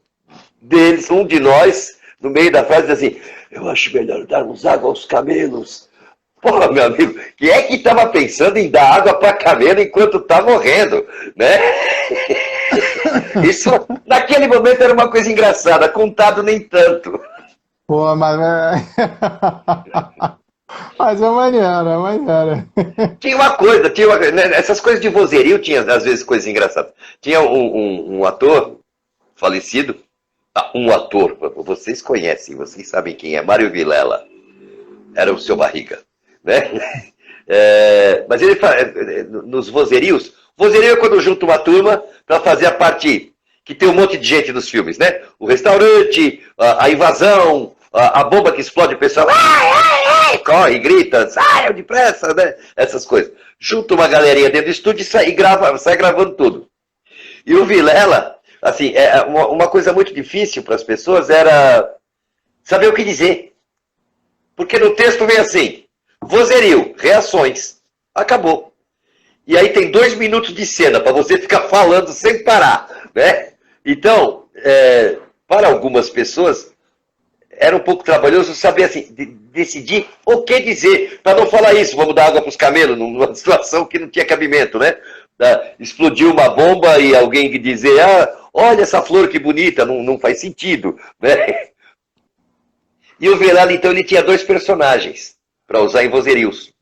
de nós, no meio da frase, diz assim: eu acho melhor darmos água aos camelos. Porra, meu amigo, quem é que estava pensando em dar água para camelo enquanto está morrendo, né? Isso, naquele momento, era uma coisa engraçada, contado nem tanto. Pô, mas... Mas é maneiro, é maneiro. Tinha uma coisa, né, essas coisas de vozerio tinha às vezes coisas engraçadas. Tinha um ator falecido, um ator, vocês conhecem, vocês sabem quem é, Mário Vilela, era o seu barriga, né? Mas ele nos vozerios, vozerio é quando junta uma turma para fazer a parte que tem um monte de gente nos filmes, né? O restaurante, a invasão, a bomba que explode, o pessoal corre, grita, sai depressa, né? Essas coisas. Junta uma galerinha dentro do estúdio e sai gravando tudo. E o Vilela, assim, uma coisa muito difícil para as pessoas era saber o que dizer. Porque no texto vem assim: vozerio, reações, acabou. E aí tem 2 minutos de cena para você ficar falando sem parar, né? Então, para algumas pessoas, era um pouco trabalhoso saber assim, decidir o que dizer, para não falar isso, vamos dar água para os camelos, numa situação que não tinha cabimento, né? Explodiu uma bomba e alguém que dizer, olha essa flor que bonita, não faz sentido, né? E o Vilela, então, ele tinha 2 personagens para usar em vozerios.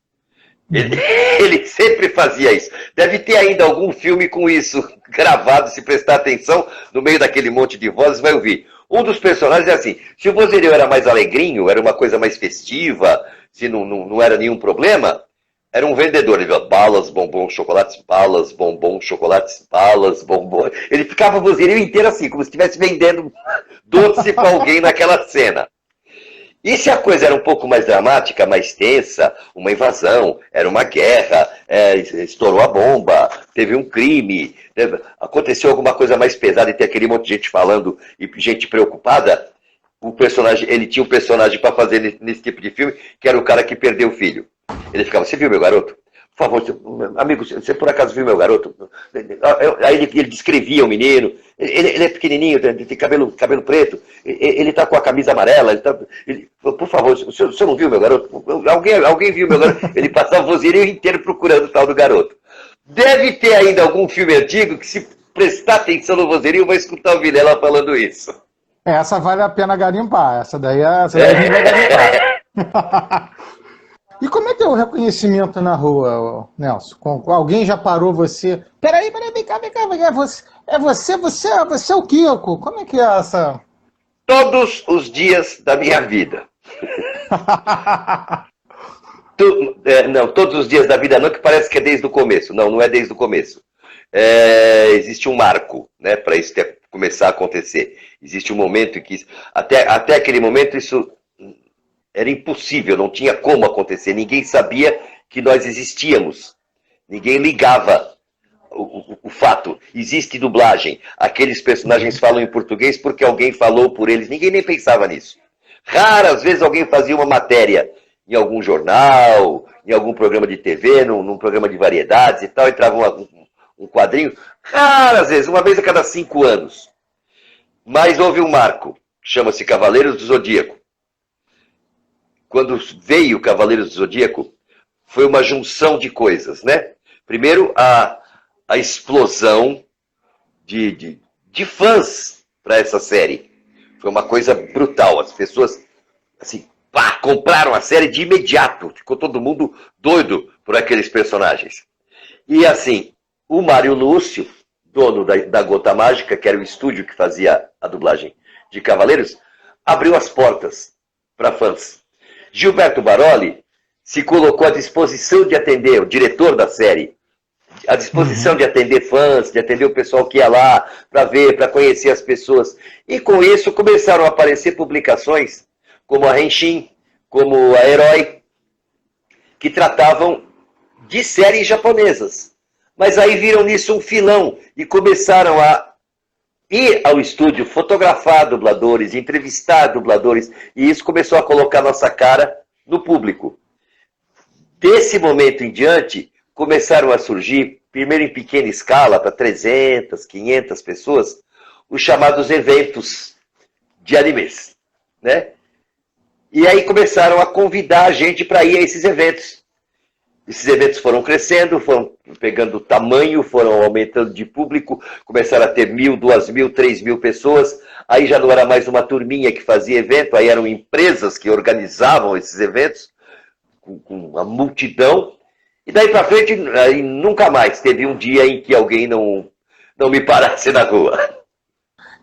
Ele sempre fazia isso. Deve ter ainda algum filme com isso gravado, se prestar atenção, no meio daquele monte de vozes, vai ouvir. Um dos personagens é assim: se o vozerio era mais alegrinho, era uma coisa mais festiva, se não era nenhum problema, era um vendedor. Ele falava balas, bombons, chocolates, balas, bombons, chocolates, balas, bombons. Ele ficava o vozerio inteiro assim, como se estivesse vendendo doce para alguém naquela cena. E se a coisa era um pouco mais dramática, mais tensa, uma invasão, era uma guerra, estourou a bomba, teve um crime, aconteceu alguma coisa mais pesada e tem aquele monte de gente falando e gente preocupada, o personagem, ele tinha um personagem para fazer nesse tipo de filme, que era o cara que perdeu o filho. Ele ficava: você viu meu garoto? Por favor, amigo, você por acaso viu meu garoto? Aí ele descrevia o menino. Ele é pequenininho, tem cabelo preto. Ele está com a camisa amarela. Por favor, o senhor não viu meu garoto? Alguém viu meu garoto? Ele passava o vozerio inteiro procurando o tal do garoto. Deve ter ainda algum filme antigo que, se prestar atenção no vozerio, vai escutar o Vilela falando isso. Essa vale a pena garimpar. Essa daí a gente vai garimpar. E como é que é o reconhecimento na rua, Nelson? Alguém já parou você? Peraí, vem cá. É você é o Kiko. Como é que é essa? Todos os dias da minha vida. Não, todos os dias da vida não, que parece que é desde o começo. Não é desde o começo. Existe um marco, né, para isso começar a acontecer. Existe um momento em que, até aquele momento, isso era impossível, não tinha como acontecer. Ninguém sabia que nós existíamos. Ninguém ligava o fato, existe dublagem. Aqueles personagens falam em português porque alguém falou por eles. Ninguém nem pensava nisso. Raras vezes alguém fazia uma matéria em algum jornal, em algum programa de TV, num programa de variedades e tal, entrava um quadrinho. Raras vezes, uma vez a cada 5 anos. Mas houve um marco, que chama-se Cavaleiros do Zodíaco. Quando veio Cavaleiros do Zodíaco, foi uma junção de coisas, né? Primeiro, a explosão de fãs para essa série. Foi uma coisa brutal. As pessoas, assim, pá, compraram a série de imediato. Ficou todo mundo doido por aqueles personagens. E, assim, o Mário Lúcio, dono da Gota Mágica, que era o estúdio que fazia a dublagem de Cavaleiros, abriu as portas para fãs. Gilberto Baroli se colocou à disposição de atender, o diretor da série, à disposição de atender fãs, de atender o pessoal que ia lá para ver, para conhecer as pessoas. E com isso começaram a aparecer publicações como a Henshin, como a Herói, que tratavam de séries japonesas. Mas aí viram nisso um filão e começaram a ir ao estúdio fotografar dubladores, entrevistar dubladores, e isso começou a colocar nossa cara no público. Desse momento em diante, começaram a surgir, primeiro em pequena escala, para 300, 500 pessoas, os chamados eventos de animes, né? E aí começaram a convidar a gente para ir a esses eventos. Esses eventos foram crescendo, foram pegando tamanho, foram aumentando de público, começaram a ter 1.000, 2.000, 3.000 pessoas. Aí já não era mais uma turminha que fazia evento, aí eram empresas que organizavam esses eventos, com uma multidão. E daí para frente, aí nunca mais teve um dia em que alguém não me parasse na rua.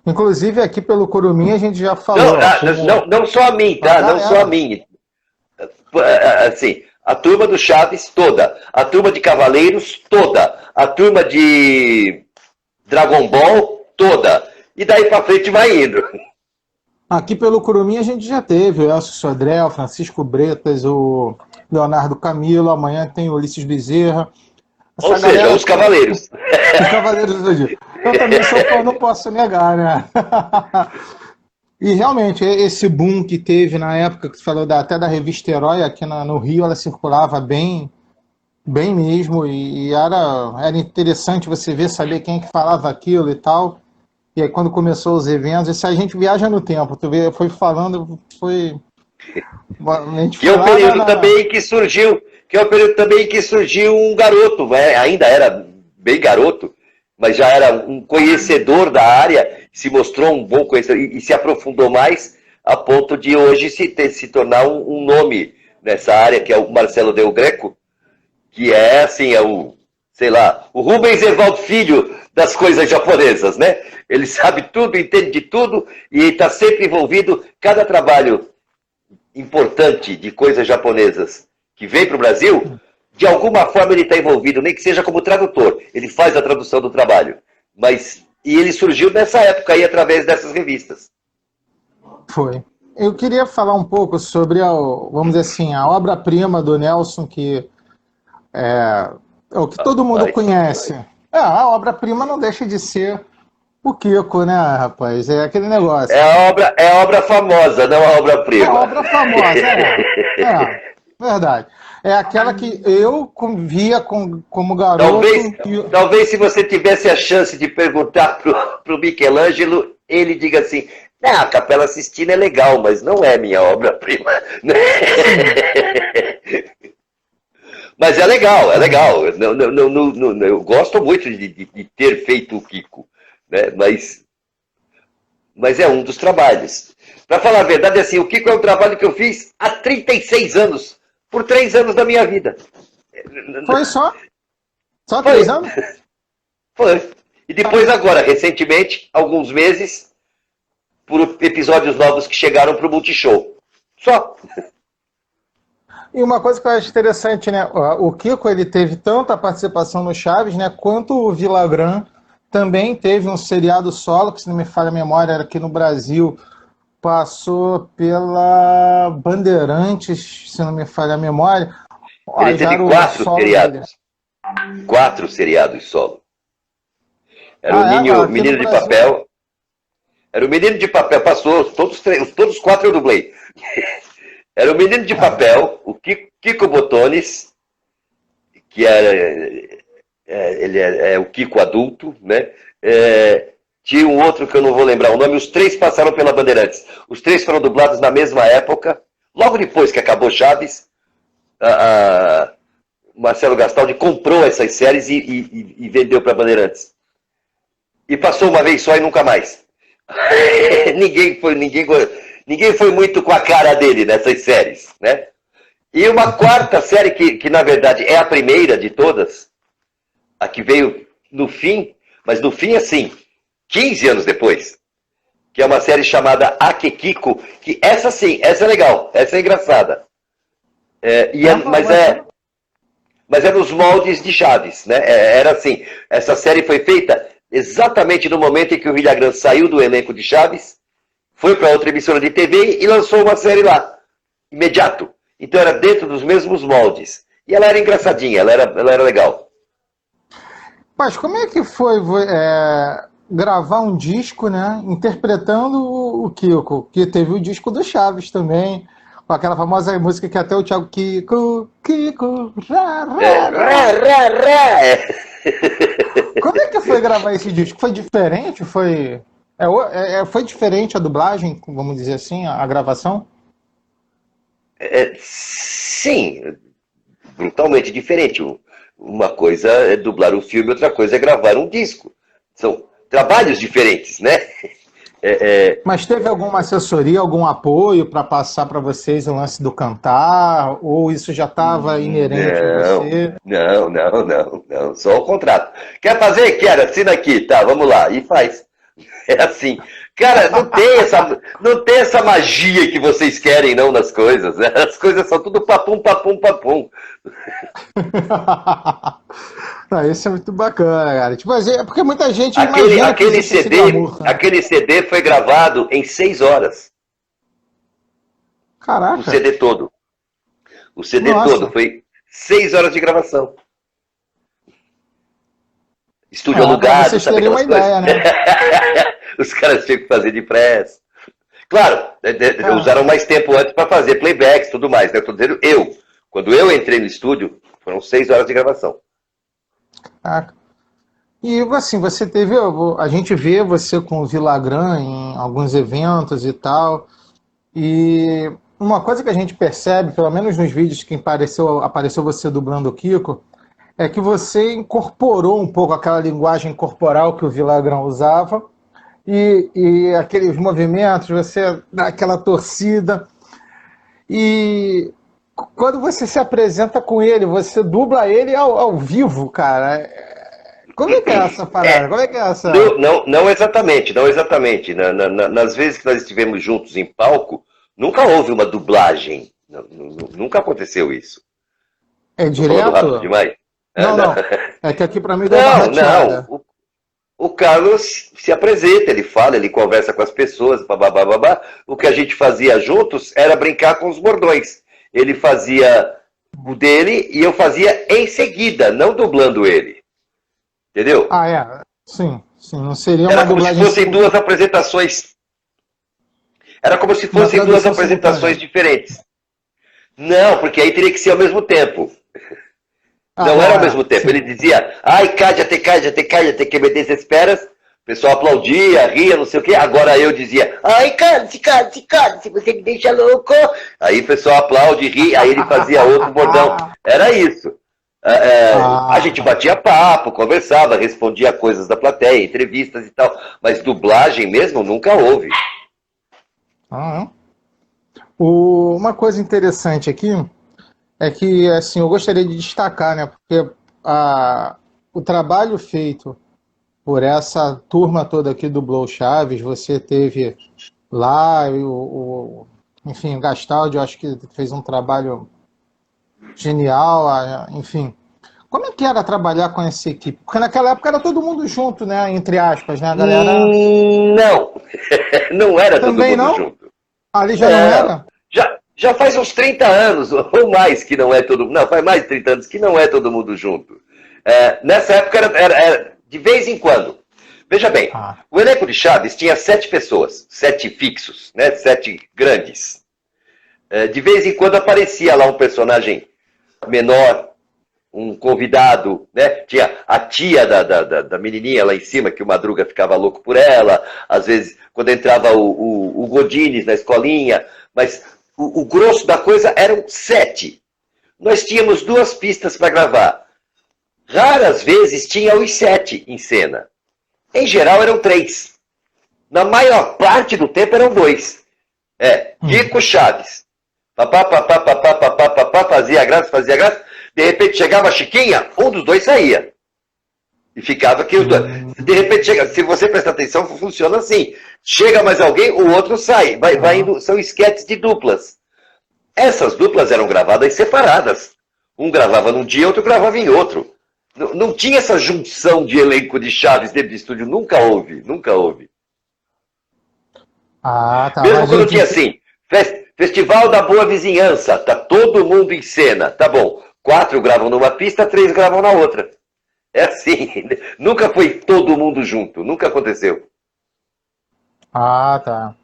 Inclusive aqui pelo Curumim a gente já falou. Não só a mim, tá? Não só a mim. Assim, a turma do Chaves toda, a turma de Cavaleiros toda, a turma de Dragon Ball toda. E daí para frente vai indo. Aqui pelo Curumim a gente já teve o Elcio Sodré, o Francisco Bretas, o Leonardo Camilo, amanhã tem o Ulisses Bezerra. Ou seja, os Cavaleiros. Os Cavaleiros do Zodíaco. Eu também sou fã, não posso negar, né? E realmente, esse boom que teve na época, que você falou até da revista Herói, aqui no Rio, ela circulava bem mesmo, e era interessante você ver, saber quem que falava aquilo e tal. E aí quando começou os eventos, isso a gente viaja no tempo, tu vê, foi falando, foi... Que é o período também que surgiu um garoto, ainda era bem garoto, mas já era um conhecedor da área, se mostrou um bom conhecedor e se aprofundou mais a ponto de hoje se tornar um nome nessa área, que é o Marcelo Del Greco, que é assim, o Rubens Evaldo Filho das coisas japonesas, né? Ele sabe tudo, entende de tudo e está sempre envolvido. Cada trabalho importante de coisas japonesas que vem para o Brasil, de alguma forma ele está envolvido, nem que seja como tradutor. Ele faz a tradução do trabalho. E ele surgiu nessa época aí, através dessas revistas. Foi. Eu queria falar um pouco sobre, vamos dizer assim, a obra-prima do Nelson, que é o que todo mundo conhece. A obra-prima não deixa de ser o Kiko, né, rapaz? É aquele negócio. É a obra famosa, não a obra-prima. É a obra famosa, verdade. É aquela que eu via como garoto. Talvez se você tivesse a chance de perguntar pro Michelangelo, ele diga assim, a Capela Sistina é legal, mas não é minha obra-prima. Mas é legal, é legal. Eu gosto muito de ter feito o Kiko, né? Mas é um dos trabalhos. Para falar a verdade, assim, o Kiko é um trabalho que eu fiz há 36 anos, por 3 anos da minha vida. Foi só? Só 3 anos? Foi. E depois agora, recentemente, alguns meses, por episódios novos que chegaram para o Multishow. Só. E uma coisa que eu acho interessante, né? O Kiko, ele teve tanta participação no Chaves, né? Quanto o Villagrán também teve um seriado solo, que se não me falha a memória, era aqui no Brasil, passou pela Bandeirantes, se não me falha a memória. Ele teve 4 seriados. 4 seriados solo. Era o Aqui no menino de Brasil. papel. Era o menino de papel, passou, todos os quatro eu dublei. Era o menino de papel, o Kiko Botones, que era, ele é o Kiko adulto, né? Tinha um outro que eu não vou lembrar o nome, os três passaram pela Bandeirantes. Os três foram dublados na mesma época, logo depois que acabou Chaves, Marcelo Gastaldi comprou essas séries e vendeu para Bandeirantes. E passou uma vez só e nunca mais. ninguém foi muito com a cara dele nessas séries, né? E uma quarta série que na verdade é a primeira de todas, a que veio no fim, mas no fim assim, 15 anos depois, que é uma série chamada Akekiko, que essa sim, essa é legal, essa é engraçada. Mas é nos moldes de Chaves, né? Era assim, essa série foi feita exatamente no momento em que o Villagrán saiu do elenco de Chaves, foi para outra emissora de TV e lançou uma série lá, imediato. Então era dentro dos mesmos moldes. E ela era engraçadinha, ela era legal. Mas como é que foi gravar um disco, né? Interpretando o Kiko, que teve o disco do Chaves também, com aquela famosa música que até o Thiago Kiko, rá, rá. Como é que foi gravar esse disco? Foi diferente? Foi diferente a dublagem, vamos dizer assim, a gravação? Sim, brutalmente diferente. Uma coisa é dublar um filme, outra coisa é gravar um disco. São trabalhos diferentes, né? Mas teve alguma assessoria, algum apoio para passar para vocês o lance do cantar? Ou isso já estava inerente a você? Não. Só o contrato. Quer fazer? Quero, assina aqui. Tá, vamos lá. E faz. É assim. Cara, não tem essa magia que vocês querem, não, nas coisas. Né? As coisas são tudo papum, papum, papum. Isso é muito bacana, cara. Tipo, porque muita gente aquele CD foi gravado em 6 horas. Caraca. O CD todo. O CD todo foi 6 horas de gravação. Estúdio alugado, sabe aquelas coisas? Ideia, né? Os caras tinham que fazer depressa. Claro, usaram mais tempo antes para fazer playbacks e tudo mais. Né? Eu tô dizendo quando eu entrei no estúdio, foram 6 horas de gravação. E assim, você teve, a gente vê você com o Villagrán em alguns eventos e tal, e uma coisa que a gente percebe, pelo menos nos vídeos que apareceu você dublando o Kiko, é que você incorporou um pouco aquela linguagem corporal que o Villagrán usava, e aqueles movimentos, você dá aquela torcida, e quando você se apresenta com ele, você dubla ele ao vivo, cara. Como é que é essa parada? Como é que é essa... Não exatamente. Nas vezes que nós estivemos juntos em palco, nunca houve uma dublagem. Nunca aconteceu isso. É direto? Rápido demais? Não. É que aqui pra mim deu uma rateada. Não. O Carlos se apresenta, ele fala, ele conversa com as pessoas, babá. O que a gente fazia juntos era brincar com os bordões. Ele fazia o dele e eu fazia em seguida, não dublando ele. Entendeu? Sim. Não seria uma dublagem... Era como se fossem duas apresentações. Era como se fossem duas apresentações diferentes. Não, porque aí teria que ser ao mesmo tempo. Não era ao mesmo tempo. Sim. Ele dizia, ai, cállate, que me desesperas. O pessoal aplaudia, ria, não sei o quê. Agora eu dizia, ai, cállate, você me deixa louco. Aí o pessoal aplaude, ri, aí ele fazia outro bordão. Era isso. A gente batia papo, conversava, respondia coisas da plateia, entrevistas e tal. Mas dublagem mesmo nunca houve. Uma coisa interessante aqui é que, assim, eu gostaria de destacar, né, porque o trabalho feito por essa turma toda aqui do Dublou Chaves, você teve lá, enfim, o Gastaldi, eu acho que fez um trabalho genial, enfim. Como é que era trabalhar com essa equipe? Porque naquela época era todo mundo junto, né, entre aspas, né, a galera... Não era também todo mundo junto. Ali já não era? Já faz uns 30 anos, ou mais, que não é todo mundo. Não, faz mais de 30 anos que não é todo mundo junto. Nessa época era de vez em quando. Veja bem, o elenco de Chaves tinha 7 pessoas, 7 fixos, né? 7 grandes. De vez em quando aparecia lá um personagem menor, um convidado, né? Tinha a tia da menininha lá em cima, que o Madruga ficava louco por ela, às vezes quando entrava o Godines na escolinha, mas o grosso da coisa eram 7. Nós tínhamos 2 pistas para gravar. Raras vezes tinha os 7 em cena. Em geral eram 3. Na maior parte do tempo eram 2. Kiko Chaves. Papá, fazia graça. De repente chegava a Chiquinha, um dos 2 saía. E ficava aqui os 2. De repente chega, se você prestar atenção, funciona assim. Chega mais alguém, o outro sai. Vai indo, são esquetes de duplas. Essas duplas eram gravadas separadas. Um gravava num dia, outro gravava em outro. Não tinha essa junção de elenco de Chaves dentro de estúdio. Nunca houve. Tá. Mesmo quando tinha assim, Festival da Boa Vizinhança, tá todo mundo em cena, tá bom. 4 gravam numa pista, 3 gravam na outra. É assim, nunca foi todo mundo junto, nunca aconteceu. Tá.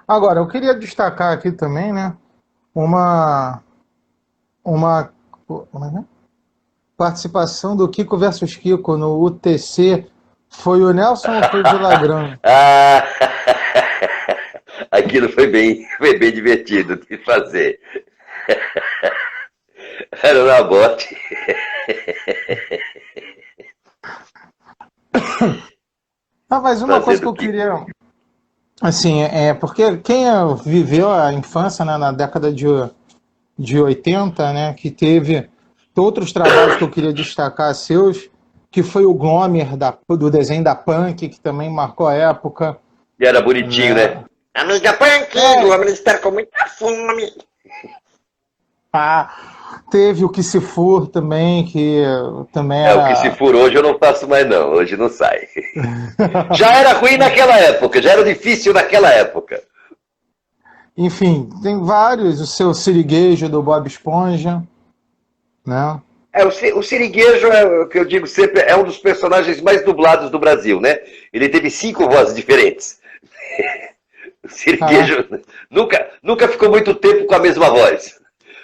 Agora, eu queria destacar aqui também, né, uma participação do Kiko versus Kiko no UTC. Foi o Nelson ou foi o Vilagrã? Aquilo foi bem divertido de fazer. Era na bote. Mas uma coisa que eu queria... Assim, porque quem viveu a infância, né, na década de 80, né, que teve outros trabalhos que eu queria destacar seus, que foi o Glomer do desenho da Punk, que também marcou a época. E era bonitinho, né? Amiga Punk, o homem está com muita fome. Teve o Que Se For também, que também era... O Que Se For hoje eu não faço mais não, hoje não sai. Já era ruim naquela época, já era difícil naquela época. Enfim, tem vários, o seu Siriguejo do Bob Esponja, né? O Siriguejo, o que eu digo sempre, é um dos personagens mais dublados do Brasil, né? Ele teve 5 vozes diferentes. O Siriguejo nunca ficou muito tempo com a mesma voz.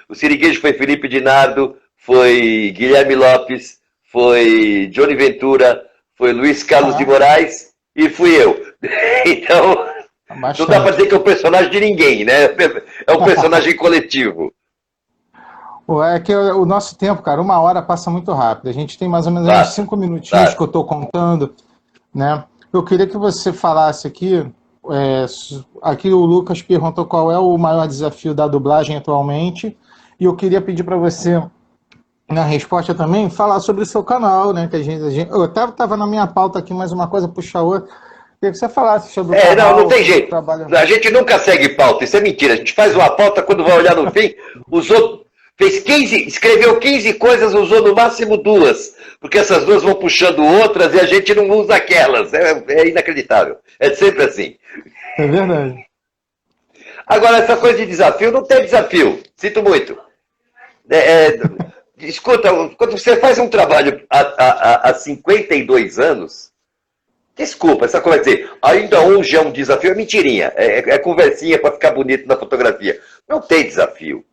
O Siriguejo foi Felipe Dinardo, foi Guilherme Lopes, foi Johnny Ventura, foi Luiz Carlos de Moraes e fui eu. Então, não dá para dizer que é um personagem de ninguém, né? É um personagem coletivo. É que o nosso tempo, cara, 1 hora passa muito rápido. A gente tem mais ou menos uns 5 minutinhos que eu estou contando, né? Eu queria que você falasse aqui, aqui o Lucas perguntou qual é o maior desafio da dublagem atualmente, e eu queria pedir para você, na resposta também, falar sobre o seu canal, né? Que eu até estava na minha pauta aqui, mas uma coisa puxa a outra. Queria que você falasse sobre o canal. Não tem jeito. A gente nunca segue pauta, isso é mentira. A gente faz uma pauta, quando vai olhar no fim, usou... escreveu 15 coisas, usou no máximo 2, porque essas 2 vão puxando outras e a gente não usa aquelas. É inacreditável. É sempre assim. É verdade. Agora, essa coisa de desafio, não tem desafio. Sinto muito. Escuta, quando você faz um trabalho há 52 anos, desculpa, essa coisa de dizer, ainda hoje é um desafio, é mentirinha. É conversinha para ficar bonito na fotografia. Não tem desafio.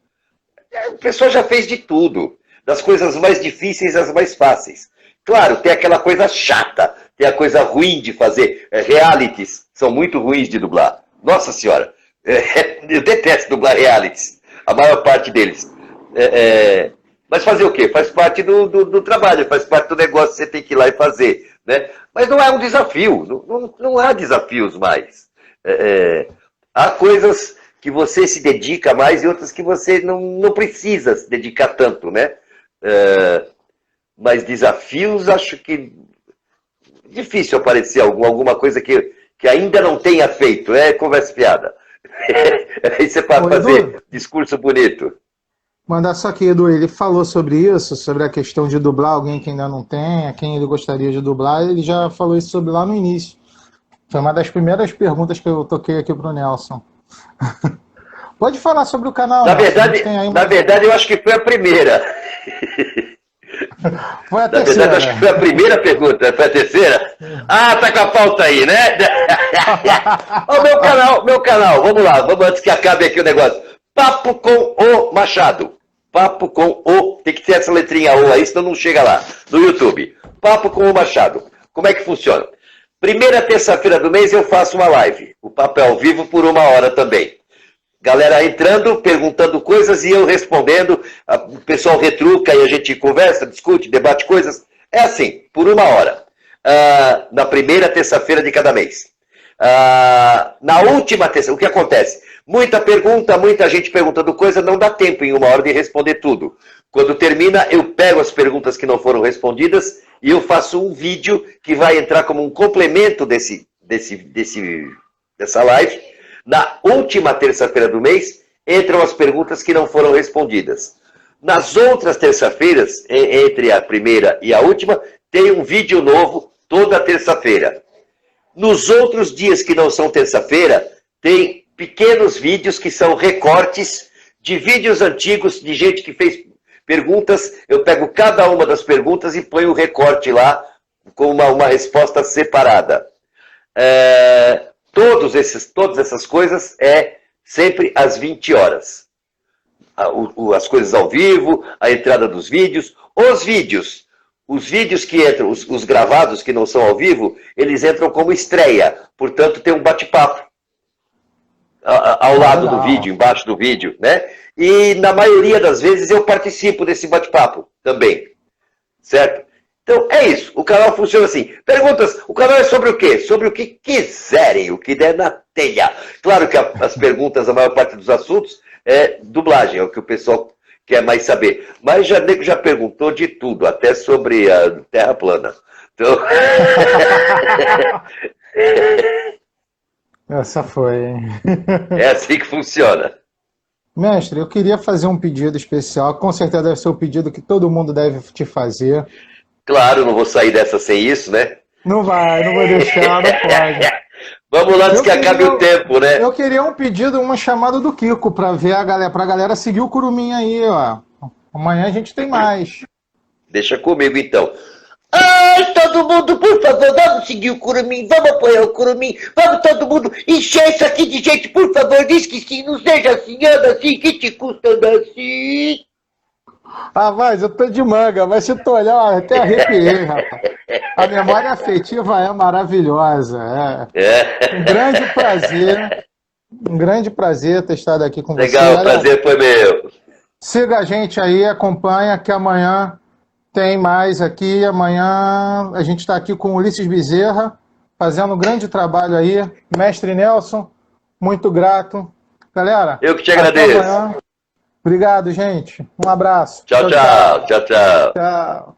A pessoa já fez de tudo, das coisas mais difíceis às mais fáceis. Claro, tem aquela coisa chata, tem a coisa ruim de fazer. Realities são muito ruins de dublar. Nossa Senhora, eu detesto dublar realities, a maior parte deles. Mas fazer o quê? Faz parte do trabalho, faz parte do negócio que você tem que ir lá e fazer. Né? Mas não é um desafio, não há desafios mais. Há coisas que você se dedica mais e outras que você não precisa se dedicar tanto, né? Mas desafios, acho que difícil aparecer alguma coisa que ainda não tenha feito, conversa fiada. Aí você pode fazer Edu, discurso bonito. Mandar só que, Edu, ele falou sobre isso, sobre a questão de dublar alguém que ainda não tem, a quem ele gostaria de dublar, ele já falou isso sobre lá no início. Foi uma das primeiras perguntas que eu toquei aqui pro Nelson. Pode falar sobre o canal. Na verdade, eu acho que foi a primeira. Foi a Na terceira. verdade, acho que foi a primeira pergunta, foi a terceira. Ah, tá com a pauta aí, né? Ó, meu canal, vamos lá, vamos antes que acabe aqui o negócio. Papo com o Machado. Papo com o, tem que ter essa letrinha O aí, senão não chega lá, no YouTube. Papo com o Machado. Como é que funciona? Primeira terça-feira do mês eu faço uma live. O papo é ao vivo por 1 hora também. Galera entrando, perguntando coisas e eu respondendo. O pessoal retruca e a gente conversa, discute, debate coisas. É assim, por 1 hora. Na primeira terça-feira de cada mês. Na última terça, o que acontece? Muita pergunta, muita gente perguntando coisa, não dá tempo em 1 hora de responder tudo. Quando termina, eu pego as perguntas que não foram respondidas e eu faço um vídeo que vai entrar como um complemento dessa live. Na última terça-feira do mês, entram as perguntas que não foram respondidas. Nas outras terça-feiras, entre a primeira e a última, tem um vídeo novo toda terça-feira. Nos outros dias que não são terça-feira, tem pequenos vídeos que são recortes de vídeos antigos de gente que fez perguntas. Eu pego cada uma das perguntas e ponho o recorte lá com uma resposta separada. Todas essas coisas é sempre às 20 horas. As coisas ao vivo, a entrada dos vídeos, os vídeos que entram, os gravados que não são ao vivo, eles entram como estreia. Portanto, tem um bate-papo ao lado do vídeo, embaixo do vídeo, né? E na maioria das vezes eu participo desse bate-papo também, certo? Então é isso, o canal funciona assim. Perguntas, o canal é sobre o quê? Sobre o que quiserem, o que der na telha. Claro que as perguntas, a maior parte dos assuntos é dublagem, é o que o pessoal quer mais saber. Mas nego já perguntou de tudo, até sobre a Terra plana. Então... Essa foi, hein? É assim que funciona. Mestre, eu queria fazer um pedido especial. Com certeza deve ser o pedido que todo mundo deve te fazer. Claro, não vou sair dessa sem isso, né? Não vai, não vou deixar, não pode. Vamos lá antes que acabe o tempo, né? Eu queria um pedido, uma chamada do Kiko, pra ver pra galera seguir o Curumim aí, ó. Amanhã a gente tem mais. Deixa comigo, então. Ai, todo mundo, por favor, vamos seguir o Curumim, vamos apoiar o Curumim, vamos todo mundo encher isso aqui de gente, por favor, diz que sim, não seja assim, anda assim, que te custa andar assim. Rapaz, eu tô de manga, mas se tu olhar, ó, até arrepiei, rapaz. A memória afetiva é maravilhosa. Um grande prazer ter estado aqui com você. Legal, o prazer foi meu. Siga a gente aí, acompanha que amanhã tem mais aqui. Amanhã a gente está aqui com o Ulisses Bezerra, fazendo um grande trabalho aí. Mestre Nelson, muito grato. Galera, eu que te agradeço. Amanhã. Obrigado, gente. Um abraço. Tchau. Tchau.